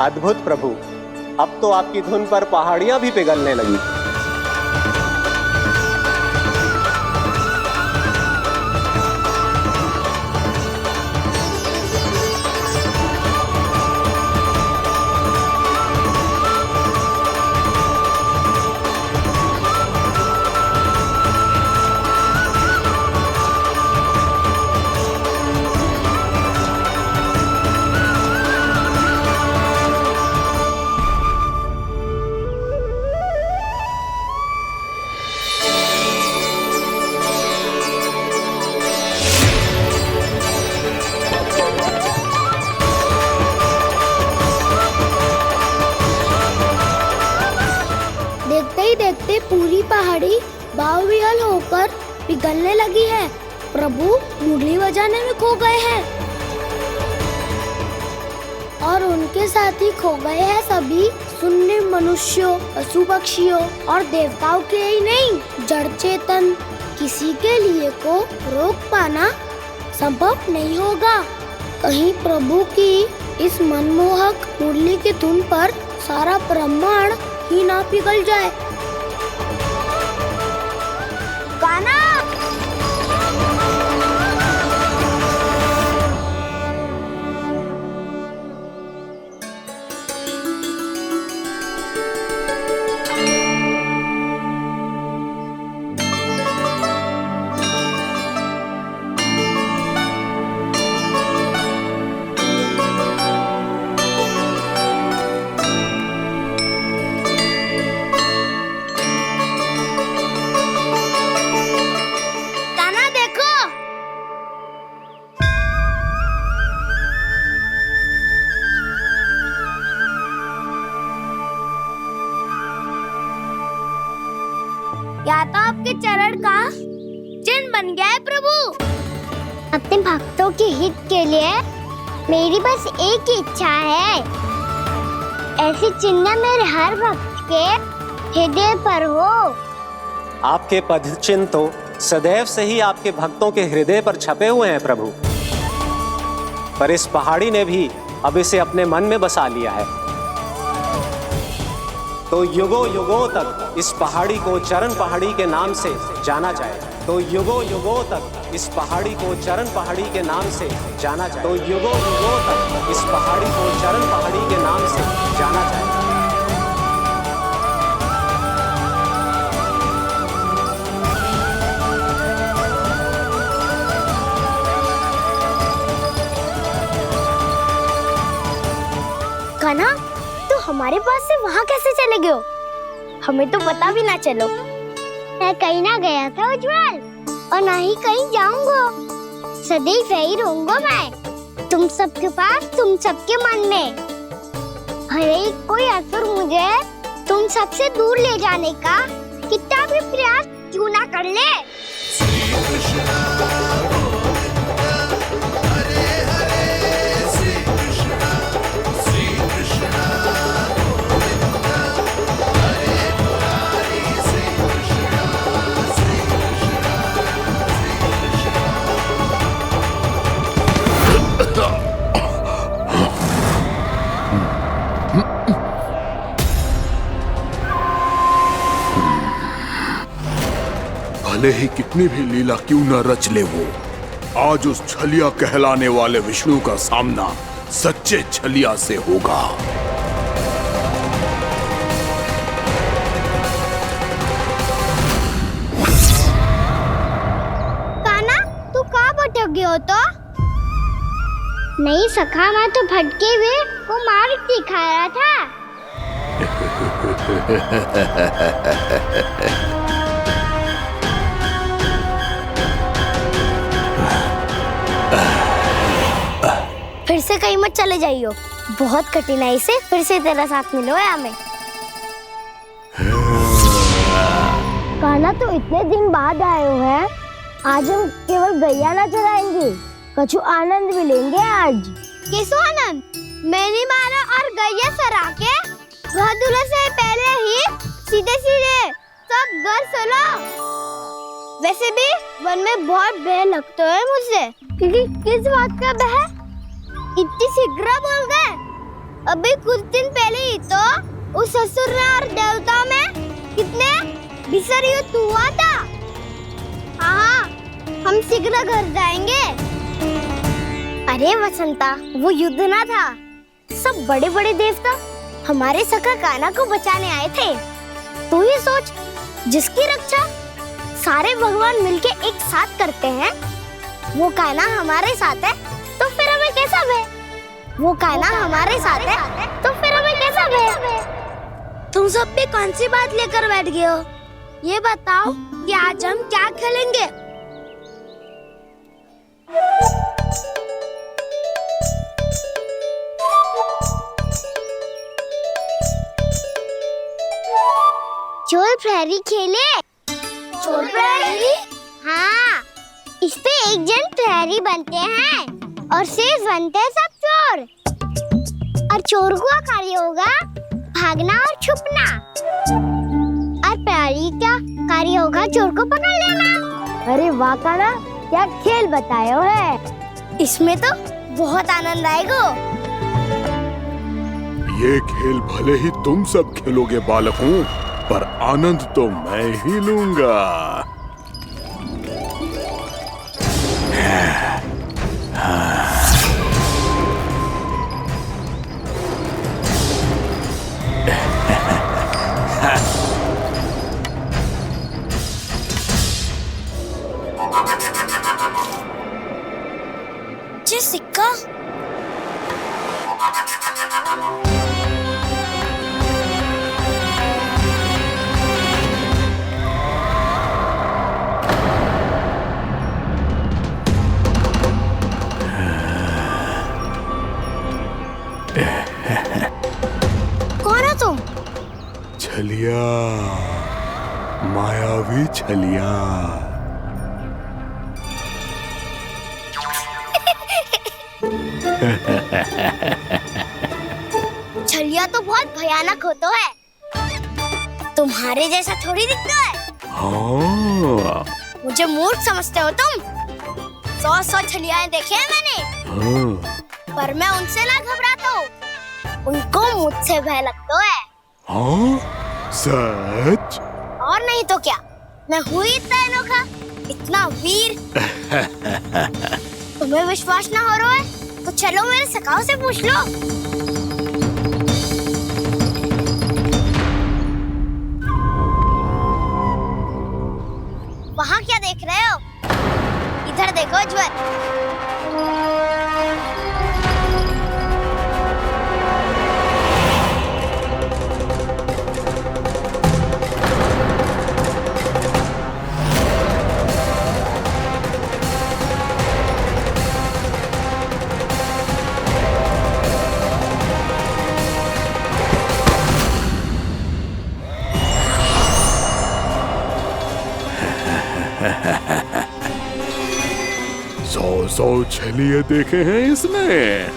अद्भुत प्रभु, अब तो आपकी धुन पर पहाड़ियां भी पिघलने लगी। देखते ही देखते पूरी पहाड़ी बावरियल होकर पिघलने लगी है। प्रभु मुरली बजाने में खो गए हैं और उनके साथ ही खो गए हैं सभी सुनने मनुष्यों, पशु पक्षियों और देवताओं के ही नहीं, जड़ चेतन किसी के लिए को रोक पाना संभव नहीं होगा। कहीं प्रभु की इस मनमोहक मुरली की धुन पर सारा ब्रह्मांड ही ना पिघल जाए। गाना या तो आपके चरण का चिन्ह बन गया है प्रभु। अपने भक्तों के हित के लिए मेरी बस एक ही इच्छा है, ऐसी चिन्ह मेरे हर भक्त के हृदय पर हो। आपके पद चिन्ह तो सदैव से ही आपके भक्तों के हृदय पर छपे हुए हैं प्रभु, पर इस पहाड़ी ने भी अब इसे अपने मन में बसा लिया है। तो युगों युगों तक इस पहाड़ी को चरण पहाड़ी के नाम से जाना जाए। तो युगों युगों तक इस पहाड़ी को चरण पहाड़ी के नाम से जाना जाए। तो युगों युगों तक इस पहाड़ी को चरण पहाड़ी के नाम से जाना जाए। कान्हा, तो हमारे पास से वहाँ कैसे चले गए हो? हमें तो पता भी ना चलो। मैं कहीं ना गया था उज्जवल, और ना ही कहीं जाऊंगा। सदैव यही रहूंगा मैं, तुम सबके पास, तुम सबके मन में। भले ही कोई असुर मुझे तुम सबसे दूर ले जाने का कितना भी प्रयास क्यों ना कर ले। भले ही कितनी भी लीला क्यों न रच ले वो, आज उस छलिया कहलाने वाले विष्णु का सामना सच्चे छलिया से होगा। काना, तू कहाँ भटक गए हो तो? नहीं सखा, मैं तो भटके हुए को मार्ग दिखा रहा था। फिर से कहीं मत चले जाइयो, बहुत कठिनाई से फिर से तेरा साथ मिलो है हमें। कान्हा, तो इतने दिन बाद आए हो हैं, आज हम केवल गैया ना चराएंगे, कछु आनंद भी लेंगे आज। कैसो आनंद? मैंने मारा और गैया सरा के घर दूल्हे से पहले ही सीधे सीधे सब घर चलो। वैसे भी वन में बहुत भय लगता है मुझसे। क्योंकि किस बात का भय? इतनी शीघ्र बोल गए। अभी कुछ दिन पहले ही तो उस ससुर और देवता में कितने भीषण युद्ध हुआ था। हाँ, हम शीघ्र घर जाएंगे। अरे वसंता, वो युद्ध ना था, सब बड़े बड़े देवता हमारे सखा कान्हा को बचाने आए थे। तू ही सोच, जिसकी रक्षा सारे भगवान मिलके एक साथ करते हैं, वो कान्हा हमारे साथ है, तो फिर हमें कैसा भय? वो कान्हा हमारे साथ है, तो फिर हमें कैसा भय? तुम सब भी कौन सी बात लेकर बैठ गए हो? ये बताओ कि आज हम क्या खेलेंगे? चोर प्रहरी खेले। चोर प्रहरी? हाँ, इस पे एक जन प्रहरी बनते हैं और शेष बनते हैं सब चोर। और चोर का कार्य होगा भागना और छुपना, और प्रहरी का कार्य होगा चोर को पकड़ लेना। अरे वाह कान्हा, क्या खेल बताए हो है। इसमें तो बहुत आनंद आएगा। ये खेल भले ही तुम सब खेलोगे बालकों, पर आनंद तो मैं ही लूंगा। ये सिक्का कौन हो तुम? छलिया, मायावी छलिया। छलिया तो बहुत भयानक होता है, तुम्हारे जैसा थोड़ी दिखता है। हाँ। मुझे मूर्ख समझते हो तुम? 100 छलियाएं देखे हैं मैंने। हाँ। पर मैं उनसे ना घबराता हूँ, उनको मुझसे भय लगता है। हाँ? सच? और नहीं तो क्या, मैं हूँ इतना अनोखा, इतना वीर। तुम्हें विश्वास ना हो रहा है तो चलो मेरे सखाओं से पूछ लो। वहाँ क्या देख रहे हो? इधर देखो ज्वर। सौ छलिए देखे हैं इसमें।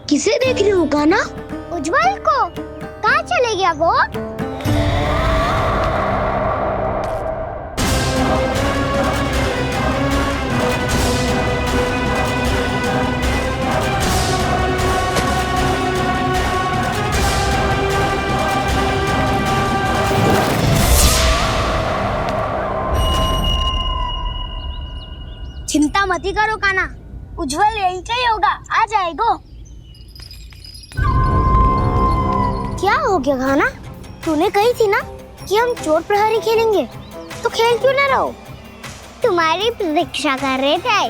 किसे देख रही हो कान्हा? उज्जवल को। कहाँ चले गया वो? चिंता मत ही करो काना, उज्जवल यही का ही होगा, आ जाएगा। क्या हो गया खाना? तूने कही थी ना कि हम चोर प्रहरी खेलेंगे, तो खेल क्यों ना रहो? तुम्हारी प्रतीक्षा कर रहे थे।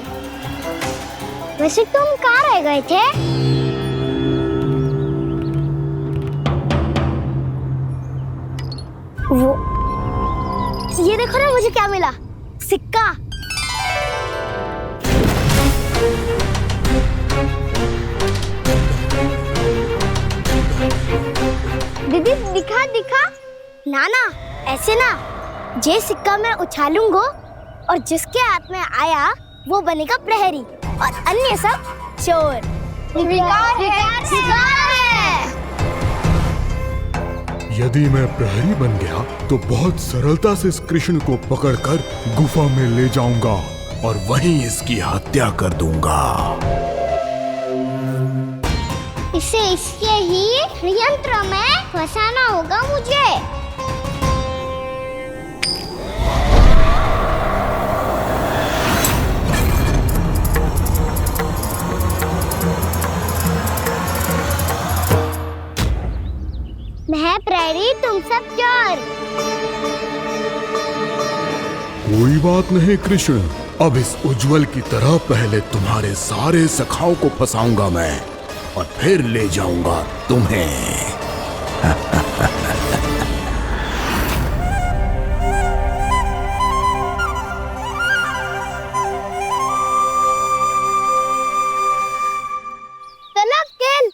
वैसे तुम कहाँ रह गए थे? वो ये देखो ना, मुझे क्या मिला, सिक्का। दीदी दिखा दिखा। ना ना, ऐसे ना, ये सिक्का मैं उछालूंगा और जिसके हाथ में आया वो बनेगा प्रहरी और अन्य सब चोर। शिकार है। यदि मैं प्रहरी बन गया तो बहुत सरलता से इस कृष्ण को पकड़कर गुफा में ले जाऊंगा और वहीं इसकी हत्या कर दूंगा। इसे इसके ही यंत्र में फंसाना होगा मुझे। मैं प्रहरी, तुम सब चोर। कोई बात नहीं कृष्ण, अब इस उज्जवल की तरह पहले तुम्हारे सारे सखाओं को फंसाऊंगा मैं और फिर ले जाऊंगा तुम्हें। चलो खेल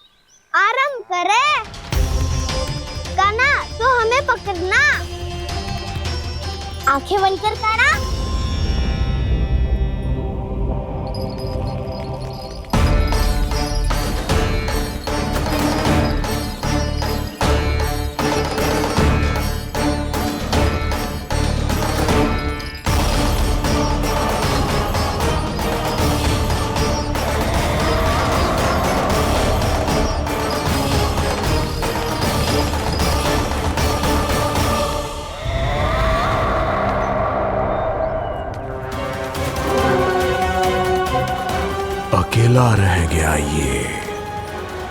आरंभ करें। काना तो हमें पकड़ना, आंखें बंद कर काना। अकेला रह गया ये,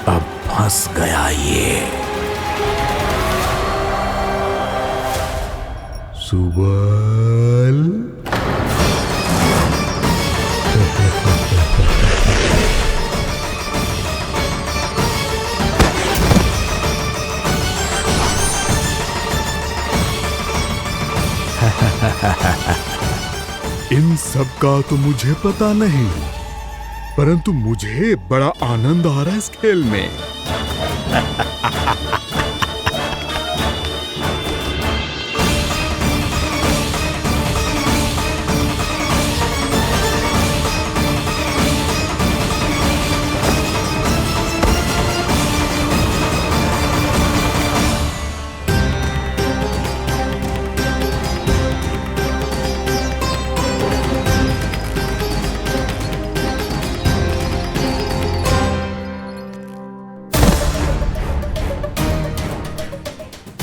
अब फंस गया ये। सुबल इन सब का तो मुझे पता नहीं, परंतु मुझे बड़ा आनंद आ रहा है इस खेल में।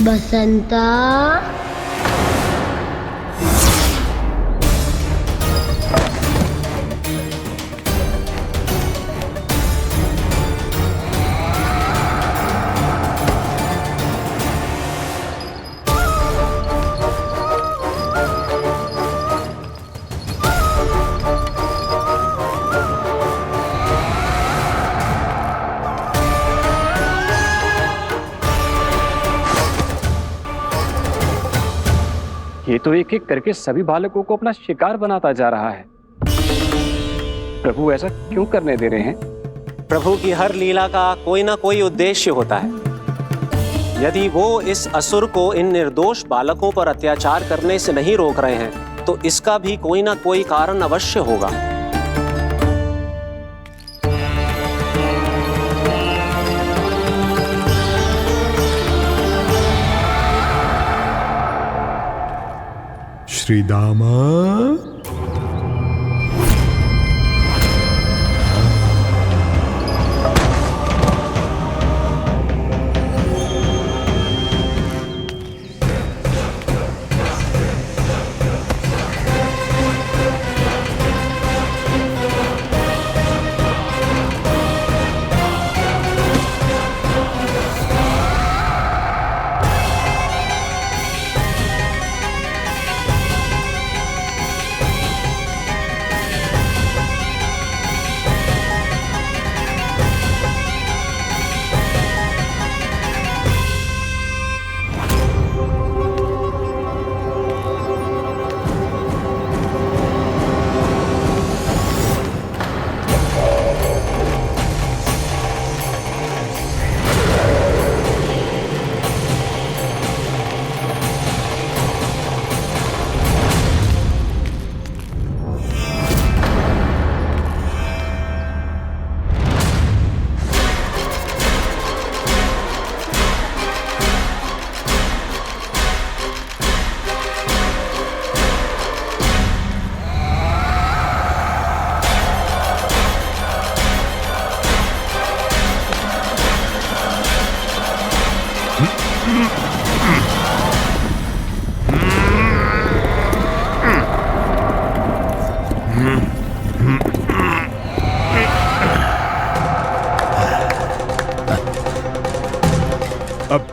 बसंता, ये तो एक एक करके सभी बालकों को अपना शिकार बनाता जा रहा है। प्रभु ऐसा क्यों करने दे रहे हैं? प्रभु की हर लीला का कोई ना कोई उद्देश्य होता है। यदि वो इस असुर को इन निर्दोष बालकों पर अत्याचार करने से नहीं रोक रहे हैं तो इसका भी कोई ना कोई कारण अवश्य होगा। श्री दामा,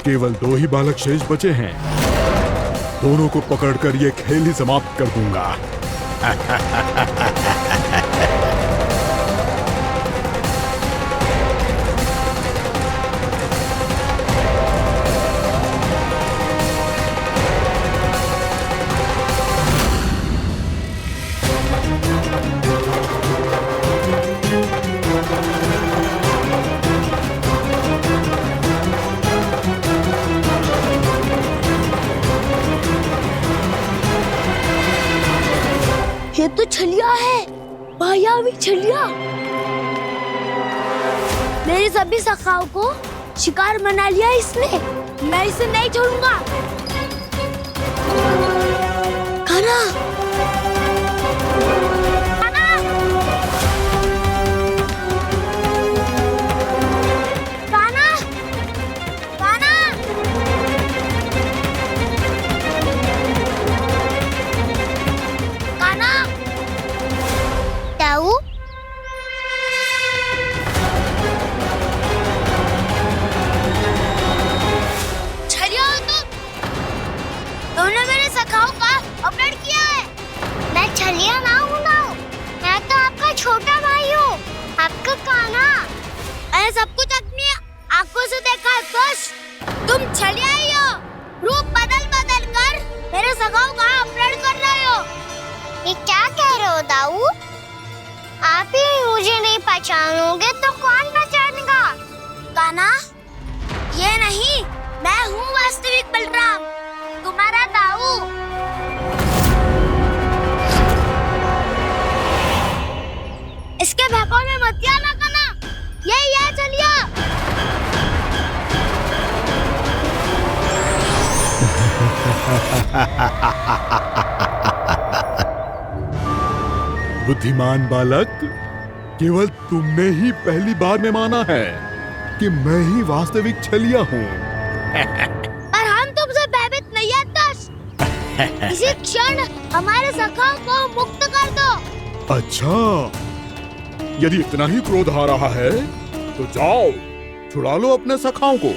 केवल 2 ही बालक शेष बचे हैं। दोनों को पकड़कर ये खेल ही समाप्त कर दूंगा। ये तो छलिया है, मायावी छलिया। मेरे सभी सखाओं को शिकार बना लिया इसने। मैं इसे नहीं छोड़ूंगा। कान्हा, कान्हा, कान्हा, कान्हा। ताऊ, छलिया हो तुमने मेरे सखाओं का अपहरण किया है। मैं छलिया ना हूँ ना, मैं तो आपका छोटा भाई हूँ, आपका कान्हा। मैंने सब कुछ अपनी आंखों से देखा है बस। तुम छलिया ही हो। रूप बदल बदल कर मेरे सखाओं का अपहरण कर रहे हो। ये क्या कह रहे हो दाऊ? आप ही मुझे नहीं पहचानोगे तो कौन पहचानेगा? कान्हा, ये नहीं, मैं हूँ वास्तविक बलराम, तुम्हारा दाऊ। इसके बहकावे में मत आना कान्हा, ये चलिए। बुद्धिमान बालक, केवल तुमने ही पहली बार में माना है कि मैं ही वास्तविक छलिया हूँ। पर हम तुमसे भयभीत नहीं है दस। इसी क्षण हमारे सखाओं को मुक्त कर दो। अच्छा, यदि इतना ही क्रोध आ रहा है तो जाओ, छुड़ा लो अपने सखाओं को।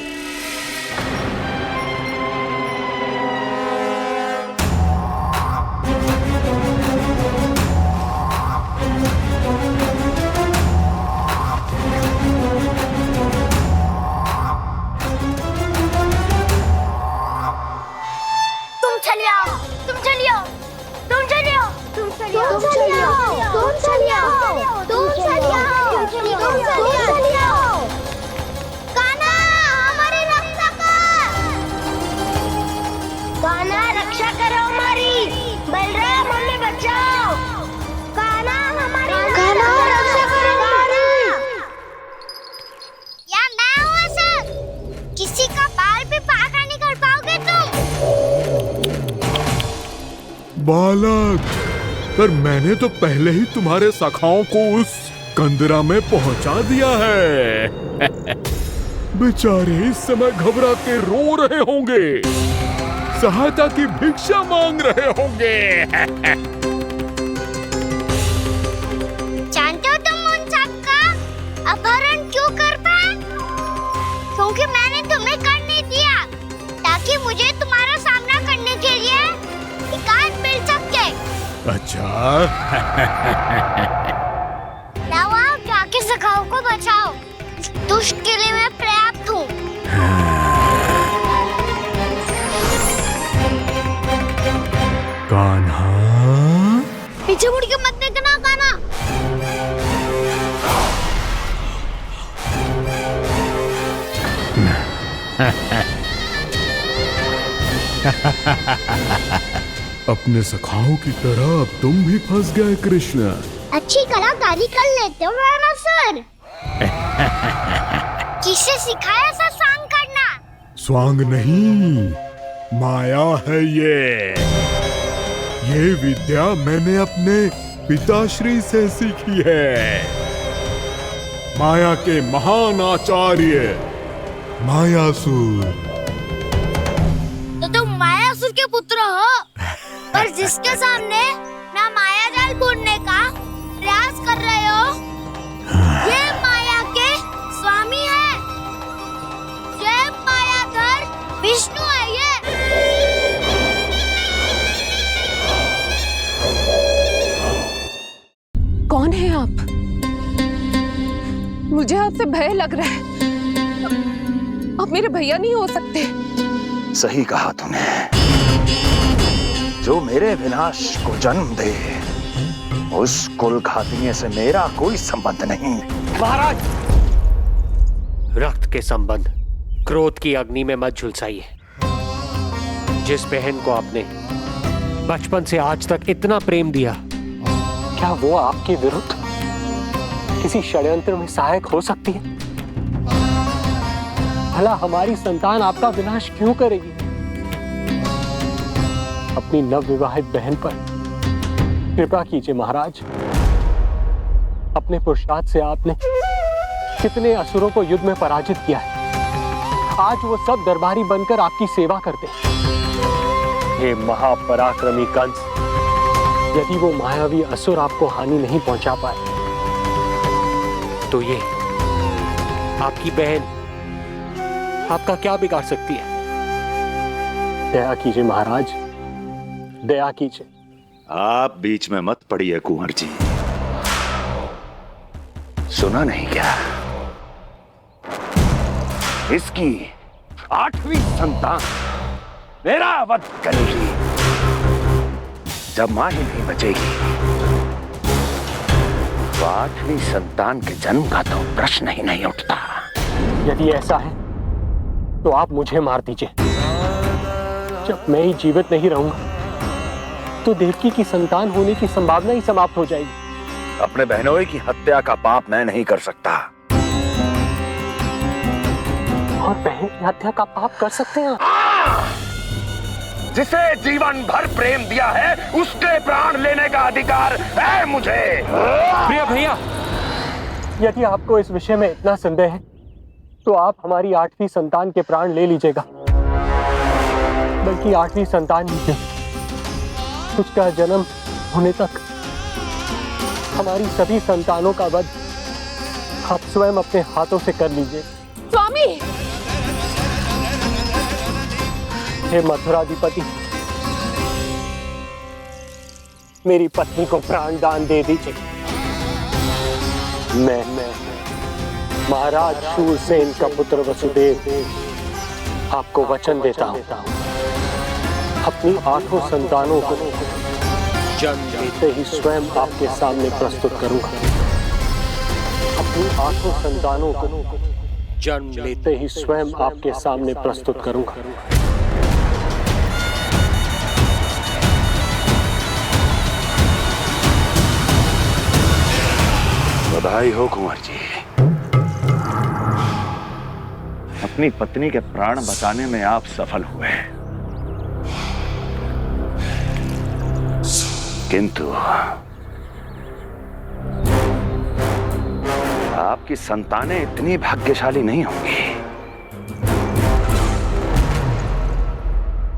बालक, पर मैंने तो पहले ही तुम्हारे सखाओं को उस कंदरा में पहुंचा दिया है। बेचारे इस समय घबरा के रो रहे होंगे, सहायता की भिक्षा मांग रहे होंगे। जानते हो तुम उन सबका अपहरण क्यों कर पाए? क्योंकि मैंने तुम्हें कर नहीं दिया, ताकि मुझे तुम्हारा सामना करने के लिए एकांत मिल सके। अच्छा। लाओ, आप जाके सखाओं को बचाओ। इस दुष्ट के लिए मैं पर्याप्त हूँ। कान्हा, पीछे मुड़ के मत देखना कान्हा। अपने सखाओं की तरह अब तुम भी फंस गए कृष्ण। अच्छी कलाकारी कर लेते हो सर। किसे सिखाया ऐसा स्वांग करना? स्वांग नहीं, माया है ये विद्या मैंने अपने पिताश्री से सीखी है। माया के महान आचार्य मायासुर। तो तुम मायासुर के पुत्र हो, पर जिसके सामने ना माया जाल बुनने का प्रयास कर रहे हो, ये माया के स्वामी है। ये मायाधर कौन है आप? मुझे आपसे भय लग रहा है। आप मेरे भैया नहीं हो सकते। सही कहा तूने। जो मेरे विनाश को जन्म दे, उस कुल घातिनी से मेरा कोई संबंध नहीं। महाराज, रक्त के संबंध क्रोध की अग्नि में मत झुलसाइए। जिस बहन को आपने बचपन से आज तक इतना प्रेम दिया, क्या वो आपके विरुद्ध किसी षड्यंत्र में सहायक हो सकती है? भला हमारी संतान आपका विनाश क्यों करेगी? अपनी नवविवाहित बहन पर कृपा कीजिए महाराज। अपने पुरुषार्थ से आपने कितने असुरों को युद्ध में पराजित किया है। आज वो सब दरबारी बनकर आपकी सेवा करते हैं। ये महापराक्रमी कंस, यदि वो मायावी असुर आपको हानि नहीं पहुंचा पाए, तो ये आपकी बहन आपका क्या बिगाड़ सकती है? दया कीजिए महाराज, दया कीजिए। आप बीच में मत पड़िए कुंवर जी। सुना नहीं क्या? इसकी 8वीं संतान मेरा वध करेगी। जब मां ही नहीं बचेगी, तो 8वीं संतान के जन्म का तो प्रश्न ही नहीं उठता। यदि ऐसा है तो आप मुझे मार दीजिए। जब मैं ही जीवित नहीं रहूंगा, तो देवकी की संतान होने की संभावना ही समाप्त हो जाएगी। अपने बहनोई की हत्या का पाप मैं नहीं कर सकता। और बहन की हत्या का पाप कर सकते हैं? जिसे जीवन भर प्रेम दिया है, उसके प्राण लेने का अधिकार है मुझे। प्रिय भैया, यदि आपको इस विषय में इतना संदेह है, तो आप हमारी 8वीं संतान के प्राण ले लीजिएगा। बल्कि 8वीं संतान ही क्यों, उसका जन्म होने तक हमारी सभी संतानों का वध आप स्वयं अपने हाथों से कर लीजिए। स्वामी! हे मथुराधिपति, मेरी पत्नी को प्राण दान दे दीजिए। मैं महाराज शूरसेन का पुत्र वसुदेव आपको वचन देता हूँ, अपनी 8 संतानों को जन्म देते ही स्वयं आपके सामने प्रस्तुत करूंगा। अपनी 8 संतानों को जन्म लेते ही स्वयं आपके सामने प्रस्तुत करूंगा। बधाई हो कुंवर जी। अपनी पत्नी के प्राण बचाने में आप सफल हुए, किंतु आपकी संतानें इतनी भाग्यशाली नहीं होंगी।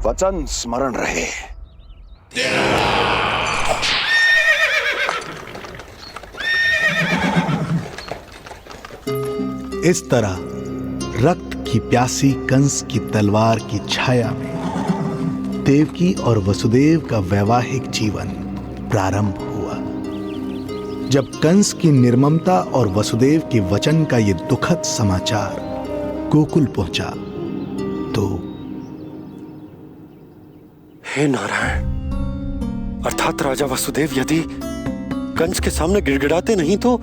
वचन स्मरण रहे। इस तरह रक्त की प्यासी कंस की तलवार की छाया में देवकी और वसुदेव का वैवाहिक जीवन प्रारंभ हुआ। जब कंस की निर्ममता और वसुदेव के वचन का ये दुखद समाचार गोकुल पहुंचा, तो हे नारायण, अर्थात राजा वसुदेव यदि कंस के सामने गिड़गिड़ाते नहीं तो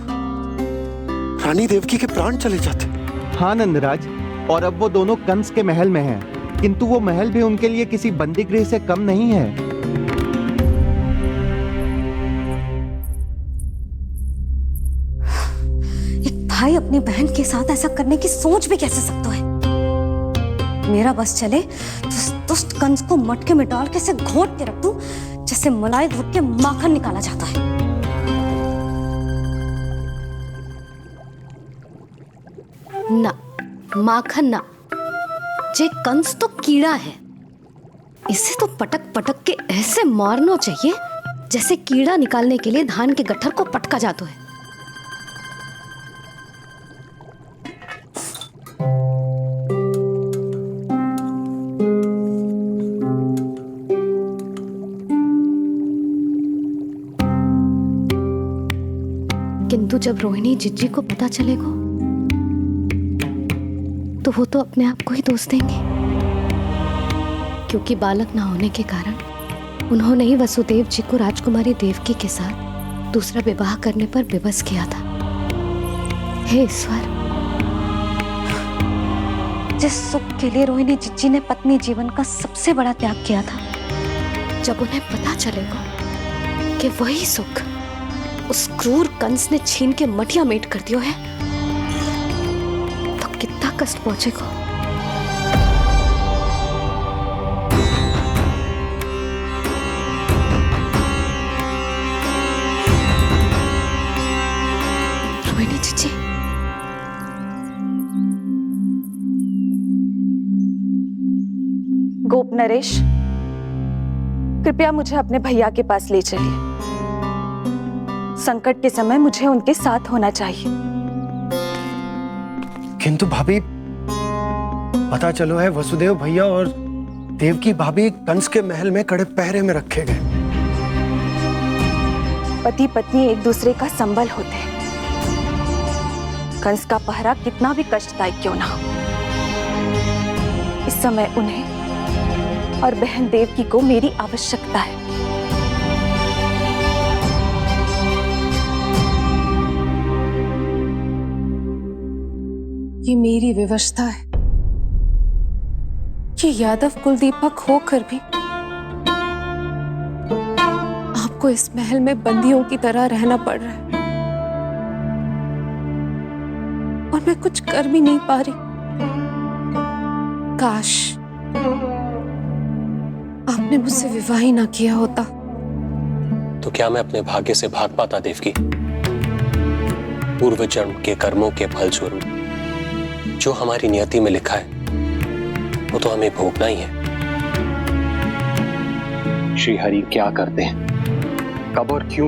रानी देवकी के प्राण चले जाते। हाँ नंदराज, और अब वो दोनों कंस के महल में हैं, किंतु वो महल भी उनके लिए किसी बंदी गृह से कम नहीं है। एक भाई अपनी बहन के साथ ऐसा करने की सोच भी कैसे सकता है? मेरा बस चले तो दुष्ट कंस को मटके में डाल के ऐसे घोंट के रख दूं जैसे मलाई घोट के माखन निकाला जाता है। ना, माखन ना, जे कंस तो कीड़ा है। इसे तो पटक पटक के ऐसे मारना चाहिए जैसे कीड़ा निकालने के लिए धान के गट्ठर को पटका जाता है। किंतु जब रोहिणी जिज्जी को पता चलेगा तो वो तो अपने आप को ही दोष देंगे, क्योंकि बालक ना होने के कारण उन्होंने ही वसुदेव जी को राजकुमारी देवकी के साथ दूसरा विवाह करने पर विवश किया था। हे ईश्वर, जिस सुख के लिए रोहिणी जिज्जी ने पत्नी जीवन का सबसे बड़ा त्याग किया था, जब उन्हें पता चलेगा कि वही सुख उस क्रूर कंस ने छीन के मटिया मेट कर दिया है, तो कितना कष्ट पहुंचेगा। रोहिणी जीजी, गोप नरेश, कृपया मुझे अपने भैया के पास ले चलिए। संकट के समय मुझे उनके साथ होना चाहिए। किंतु भाभी, पता चलो है वसुदेव भैया और देवकी भाभी कंस के महल में कड़े पहरे में रखे गए। पति पत्नी एक दूसरे का संबल होते हैं। कंस का पहरा कितना भी कष्टदायक क्यों ना हो, इस समय उन्हें और बहन देवकी को मेरी आवश्यकता है। ये मेरी विवशता है कि यादव कुलदीपक होकर भी आपको इस महल में बंदियों की तरह रहना पड़ रहा है, और मैं कुछ कर भी नहीं पा रही। काश आपने मुझसे विवाह ही ना किया होता। तो क्या मैं अपने भाग्य से भाग पाता देवकी? पूर्व जन्म के कर्मों के फल स्वरूप जो हमारी नियति में लिखा है वो तो हमें भोगना ही है। श्री हरि क्या करते हैं, कब और क्यों